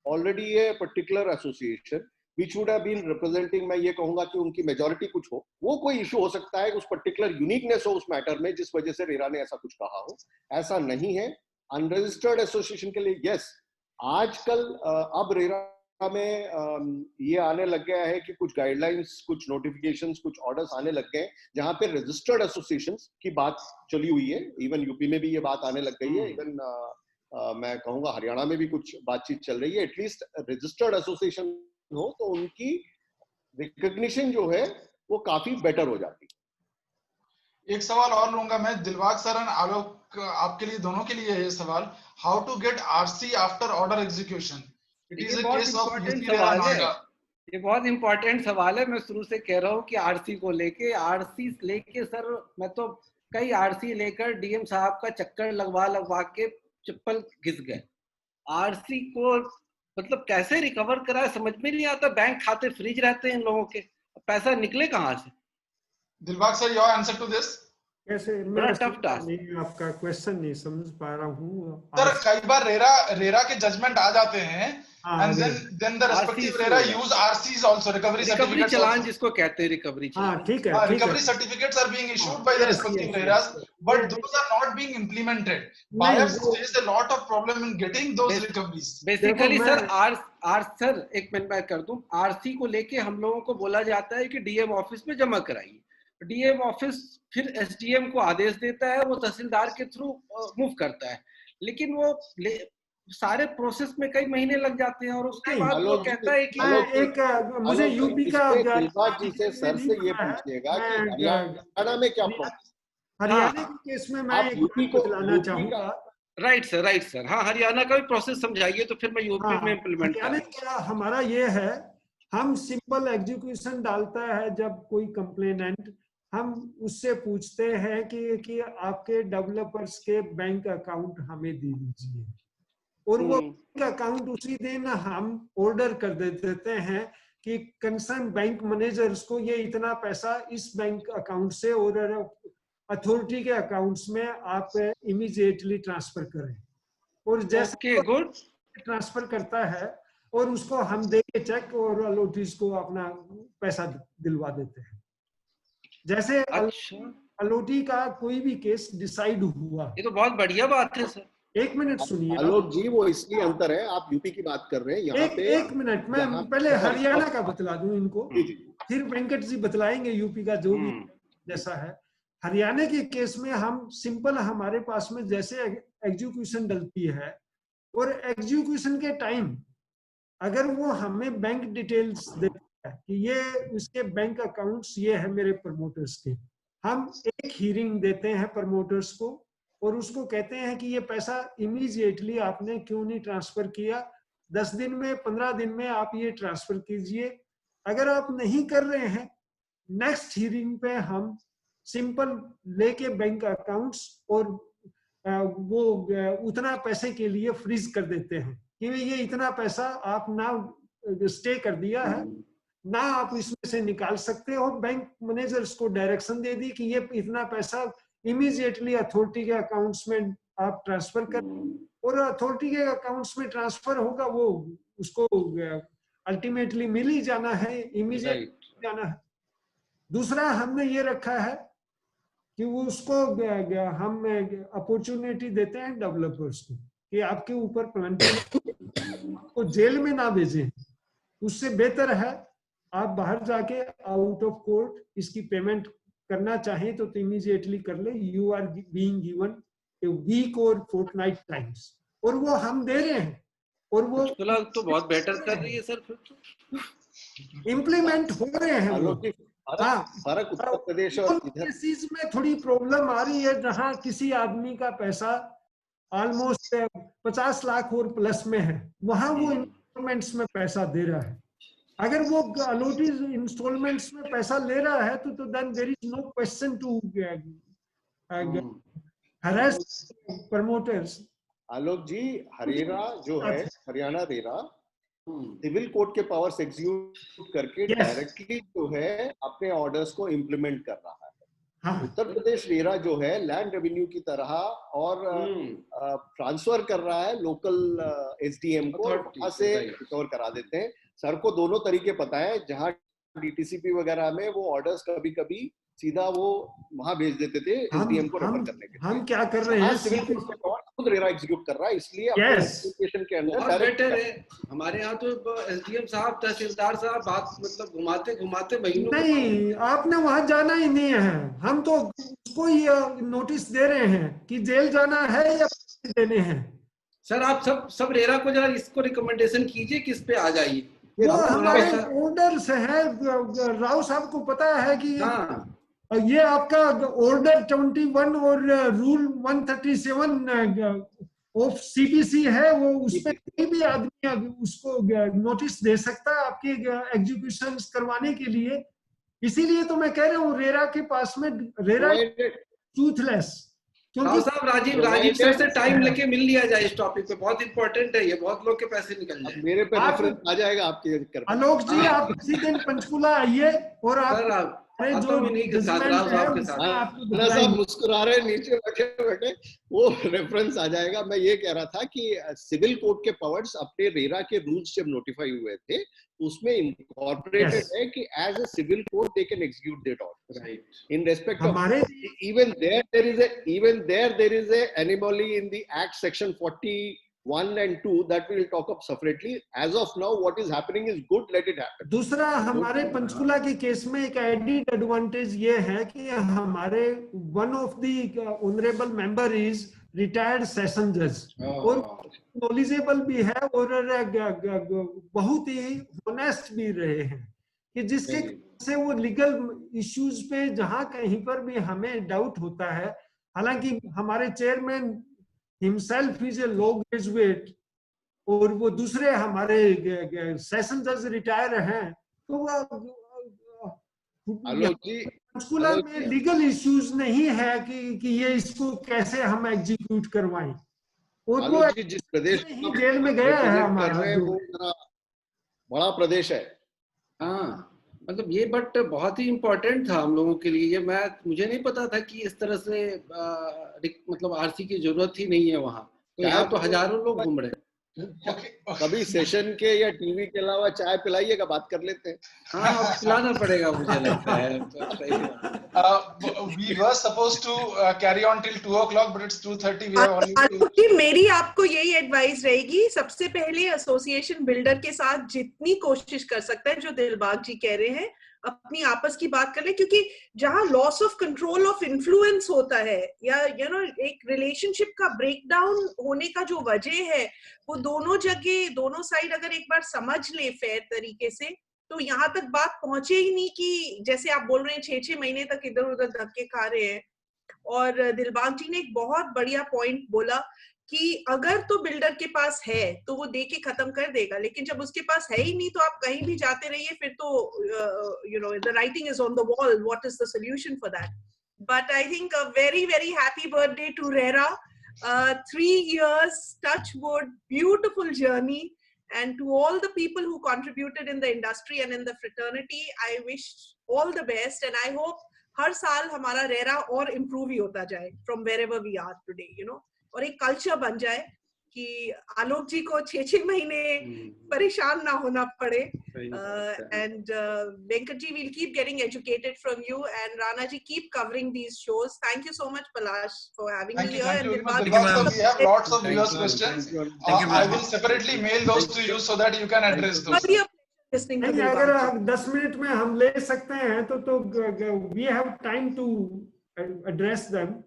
already a particular association which would have been representing, मैं ये कहूंगा कि उनकी मेजॉरिटी कुछ हो, वो कोई इशू हो सकता है, उस पर्टिकुलर यूनिकनेस हो उस मैटर में जिस वजह से रेरा ने ऐसा कुछ कहा हो। ऐसा नहीं है। अनरजिस्टर्ड एसोसिएशन के लिए यस, आजकल अब रेरा में ये आने लग गया है कि कुछ गाइडलाइंस, कुछ नोटिफिकेशंस, कुछ ऑर्डर्स आने लग गए जहां पे रजिस्टर्ड एसोसिएशंस की बात चली हुई है। इवन यूपी में भी ये बात आने लग गई है, इवन मैं कहूंगा हरियाणा में भी कुछ बातचीत चल रही है। एटलीस्ट रजिस्टर्ड एसोसिएशन हो तो उनकी रिकॉग्निशन जो है वो काफी बेटर हो जाती है। एक सवाल और लूंगा मैं, दिलबाग सर और आलोक, आपके लिए, दोनों के लिए ये सवाल, how to get RC after order execution? It is a case of UP RERA Noida. ये बहुत इंपॉर्टेंट सवाल है। मैं शुरू से कह रहा हूँ कि आरसी को लेके सर, मैं तो कई आरसी लेकर डीएम साहब का चक्कर लगवा के चप्पल घिस गए। आरसी को मतलब कैसे रिकवर कराए समझ में नहीं आता। बैंक खाते फ्रीज रहते हैं इन लोगों के, पैसा निकले कहाँ से? Dilbag sir, your answer to this? कैसे? बड़ा टफ टास्क। नहीं, आपका क्वेश्चन नहीं समझ पा रहा हूँ सर। कई बार रेरा के जजमेंट आ जाते हैं and then the respective RERA use RCs also, recovery certificates चालान जिसको कहते हैं रिकवरी चालान। ठीक है, recovery certificates are being issued by the respective RERAs, but those are not being implemented. Buyers face a lot of problem in getting those recoveries. Basically sir एक minute मैं कर दूं, RC को लेके हम लोगों को बोला जाता है कि डीएम ऑफिस में जमा कराइए। डीएम ऑफिस फिर एसडीएम को आदेश देता है, वो तहसीलदार के थ्रू मूव करता है, लेकिन वो सारे प्रोसेस में कई महीने लग जाते हैं और उसके बाद वो कहता है कि मुझे यूपी का दिलबाग जी से सर से ये पूछिएगा कि हरियाणा में क्या प्रॉब्लम? हरियाणा के केस में मैं यूपी को बताना चाहूंगा। Right sir. हाँ, हरियाणा का भी प्रोसेस समझाइए तो फिर मैं यूपी में इम्प्लीमेंट करूंगा। हमारा ये है, हम सिंपल एग्जीक्यूशन डालता है जब कोई कंप्लेनेंट, हम उससे पूछते हैं कि आपके डेवलपर्स के बैंक अकाउंट हमें दे दीजिए, और वो बैंक अकाउंट उसी दिन हम ऑर्डर कर देते हैं कि कंसर्न बैंक मैनेजर्स को ये इतना पैसा इस बैंक अकाउंट से और अथॉरिटी के अकाउंट्स में आप इमीडिएटली ट्रांसफर करें। और जैसे ट्रांसफर करता है और उसको हम देके चेक और अलॉटीज को अपना पैसा दिलवा देते हैं। जैसे अलॉटी का कोई भी केस डिसाइड हुआ, ये तो बहुत बढ़िया बात है सर। एक मिनट सुनिए आलोक जी, वो इसलिए अंतर है, आप यूपी की बात कर रहे हैं यहाँ पे। एक मिनट, मैं पहले हरियाणा का बतला दूं इनको, फिर वेंकट जी बतलाएंगे यूपी का जो भी जैसा है। हरियाणा के केस में हम सिंपल, हमारे पास में जैसे एग्जीक्यूशन डलती है और एग्जीक्यूशन के टाइम अगर वो हमें बैंक डिटेल्स देते कि ये उसके बैंक अकाउंट्स ये है मेरे प्रमोटर्स के। हम एक हीरिंग देते हैं प्रमोटर्स को और उसको कहते हैं कि ये पैसा इमीडिएटली आपने क्यों नहीं ट्रांसफर किया, 10 दिन में 15 दिन में आप ये ट्रांसफर कीजिए। अगर आप नहीं कर रहे हैं, नेक्स्ट हीरिंग पे हम सिंपल लेके बैंक अकाउंट्स और वो उतना पैसे के लिए फ्रीज कर देते हैं कि ये इतना पैसा आप ना स्टे कर दिया है, ना आप इसमें से निकाल सकते हो। बैंक मैनेजर्स को डायरेक्शन दे दी कि ये इतना पैसा इमीडिएटली अथॉरिटी के अकाउंट्स में आप ट्रांसफर कर, और अथॉरिटी के अकाउंट्स में ट्रांसफर होगा, वो उसको अल्टीमेटली मिल ही जाना है, इमीडिएट जाना है। दूसरा हमने ये रखा है कि वो उसको हम अपॉर्चुनिटी देते हैं डेवलपर्स को कि आपके ऊपर प्लांटिंग को जेल में ना भेजें, उससे बेहतर है आप बाहर जाके आउट ऑफ कोर्ट इसकी पेमेंट करना चाहें तो इमीडिएटली कर ले। You are being given a week और फोर्टनाइट टाइम्स, और वो हम दे रहे हैं, और वो तो बहुत बेटर कर रही है सर, फिर तो इम्प्लीमेंट हो रहे हैं वो। हाँ, फर्क उत्तर प्रदेश और इधर केसेस में थोड़ी प्रॉब्लम आ रही है जहां किसी आदमी का पैसा ऑलमोस्ट 50 लाख और प्लस में है, वहां वो इंस्टॉलमेंट्स में पैसा दे रहा है। अगर वो अलॉटेड इंस्टॉलमेंट्स में पैसा ले रहा है तो then there is no question to harass promoters. Alok ji, HRERA जो है, हरियाणा रेरा सिविल कोर्ट के पावर्स एग्जीक्यूट करके डायरेक्टली जो है अपने ऑर्डर्स को इम्प्लीमेंट कर रहा है। हाँ। उत्तर प्रदेश रेरा जो है लैंड रेवेन्यू की तरह और ट्रांसफर कर रहा है लोकल एसडीएम को, वहां से रिकवर करा देते हैं। सर को दोनों तरीके पता है, जहां डीटीसीपी वगैरह में वो ऑर्डर्स कभी कभी सीधा वो वहां भेज देते थे एसडीएम को रेफर करने के लिए। हम क्या कर रहे हैं, सिविल कोर्ट के पावर खुद रेरा एग्जीक्यूट कर रहा है, इसलिए अपने एप्लीकेशन के अंदर डायरेक्ट है। हमारे यहाँ तो एसडीएम साहब, तहसीलदार साहब बात मतलब घुमाते घुमाते महीनों नहीं, आपने वहां जाना ही नहीं है। हम तो उसको ही नोटिस दे रहे हैं कि जेल जाना है या देने हैं। सर आप सब रेरा को जरा इसको रिकमेंडेशन कीजिए, किस पे आ जाइए। वो हमारे ऑर्डर्स है, राव साहब को पता है कि ये आपका ऑर्डर 21 और रूल 137 ऑफ सीपीसी है, वो उसमें कोई भी आदमी उसको नोटिस दे सकता है आपके एग्जीक्यूशन करवाने के लिए। इसीलिए तो मैं कह रहा हूँ रेरा के पास में रेरा टूथलेस, क्योंकि साहब राजीव सर से टाइम लेके मिल लिया जाए इस टॉपिक पे, बहुत इंपॉर्टेंट है ये, बहुत लोग के पैसे निकल जाए। मेरे पे रेफरेंस आ जाएगा आपके चक्कर में। आलोक जी, आप किसी दिन पंचकुला आइए और आप जो मुस्कुरा रहे नीचे बैठे वो रेफरेंस आ जाएगा। मैं ये कह रहा था कि सिविल कोर्ट के पावर्स अपने रेरा के रूल्स जब नोटिफाई हुए थे उसमें इनकॉर्पोरेटेड है कि as a civil court they can execute that order in respect of even there is a anomaly in the act section 41 and 2 that we will talk of separately. As of now what is happening is good, let it happen. दूसरा, हमारे पंचकुला के case में एक added advantage ये है कि हमारे one of the honourable member is retired session जज और नॉलेजेबल भी है और बहुत ही ऑनेस्ट भी रहे हैं, कि जिसके से वो लीगल इश्यूज पे जहां कहीं पर भी हमें डाउट होता है, हालांकि हमारे chairman himself is a law graduate और वो दूसरे हमारे सेशन जज रिटायर हैं, तो पंचकुला में लीगल इश्यूज नहीं है कि ये इसको कैसे हम एग्जीक्यूट करवाएं, और वो जिस प्रदेश ही जेल में गया है हमारा वो बड़ा प्रदेश है। हाँ, मतलब ये बट बहुत ही इम्पोर्टेंट था हम लोगों के लिए। ये मुझे नहीं पता था कि इस तरह से मतलब आरसी की जरूरत ही नहीं है वहाँ, तो यहाँ तो हजारों लोग घूम रहे हैं। कभी सेशन के या टीवी के अलावा चाय पिलाइएगा, बात कर लेते हैं। हाँ, पिलाना पड़ेगा मुझे लगता है। We were supposed to carry on till 2 o'clock, but it's 2:30. We have only मेरी आपको यही एडवाइस रहेगी, सबसे पहले एसोसिएशन बिल्डर के साथ जितनी कोशिश कर सकते हैं, जो दिलबाग जी कह रहे हैं, अपनी आपस की बात कर ले, क्योंकि जहां loss of control of influence होता है या एक रिलेशनशिप का ब्रेकडाउन होने का जो वजह है, वो दोनों जगह दोनों साइड अगर एक बार समझ ले फेयर तरीके से, तो यहाँ तक बात पहुंचे ही नहीं कि जैसे आप बोल रहे हैं 6-6 महीने तक इधर उधर धक्के खा रहे हैं। और दिलबाग जी ने एक बहुत बढ़िया पॉइंट बोला कि अगर तो बिल्डर के पास है तो वो दे के खत्म कर देगा, लेकिन जब उसके पास है ही नहीं तो आप कहीं भी जाते रहिए, फिर तो you know the writing is on the wall, what is the solution for that. But I think a very very happy birthday to RERA, 3 years, touch wood, beautiful journey, and to all the people who contributed in the industry and in the fraternity, I wish all the best, and I hope हर साल हमारा रेरा और improve ही होता जाए from wherever we are today, you know, और एक कल्चर बन जाए कि आलोक जी को 6-6 महीने परेशान ना होना पड़े। And Venkat ji, we'll keep getting educated from you, and Rana ji, keep covering these shows. Thank you so much, Palash, for having me here. Thank you. And Dilbag, we have lots of viewers questions. I will separately mail those to you so that you can address those. नहीं, अगर 10 minute में हम ले सकते हैं तो we have time to address them.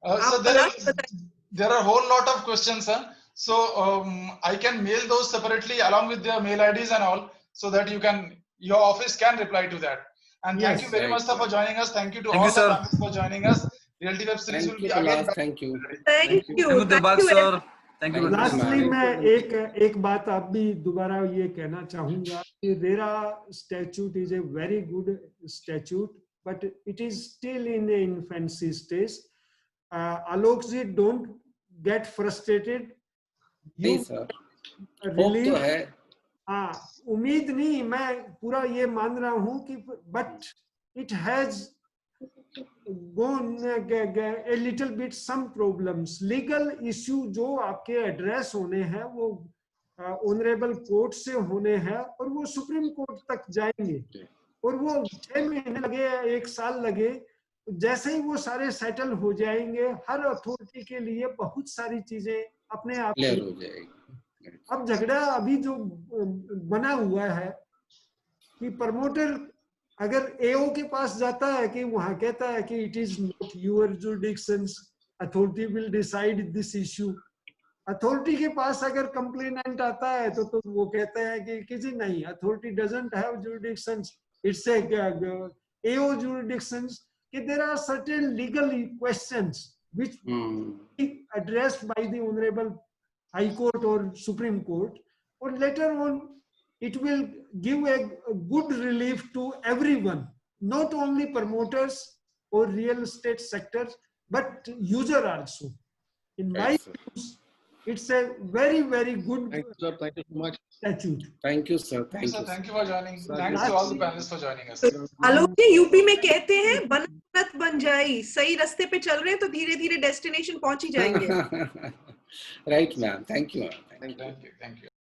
So there are a whole lot of questions, sir. So I can mail those separately along with their mail IDs and all, so that your office can reply to that. And thank you very much, sir, for joining us. Thank you to all the panelists for joining us. Realty Web Series will be again. Thank you. Thank you. Dilbag sir. Thank you. Lastly, मैं एक बात आप भी दोबारा ये कहना चाहूँगा कि RERA statute is a very good statute, but it is still in the infancy stage. Alok ji, don't get frustrated. नहीं सर, होप तो है। हाँ, उम्मीद नहीं, मैं पूरा ये मान रहा हूँ कि but it has gone a little bit some problems. Legal issue जो आपके एड्रेस होने हैं वो ऑनरेबल कोर्ट से होने हैं और वो सुप्रीम कोर्ट तक जाएंगे, और वो 6 महीने लगे, 1 साल लगे, जैसे ही वो सारे सेटल हो जाएंगे, हर अथॉरिटी के लिए बहुत सारी चीजें अपने आप क्लियर हो जाएगी। अब झगड़ा अभी जो बना हुआ है कि प्रमोटर अगर एओ के पास जाता है कि वहां कहता है कि it is not your jurisdictions, authority will decide this issue. Authority के पास अगर कंप्लेनेंट आता है तो वो कहते हैं कि किसी नहीं, authority doesn't have jurisdictions, it's AO jurisdictions, कि there are certain legal questions which addressed by the honorable High Court or Supreme Court, or later on it will give a good relief to everyone, not only promoters or real estate sectors, but user also. In my views, it's a very, very good Thank you, sir. Thank you so much. statute. Thank you, sir. Thank you. Thank you for joining. Thanks to all the panelists for joining us. Alok ji, UP में कहते हैं बनत बन जाई, सही रास्ते पे चल रहे हैं तो धीरे धीरे डेस्टिनेशन पहुंच ही जाएंगे। Right, ma'am. Thank you, ma'am. Thank you.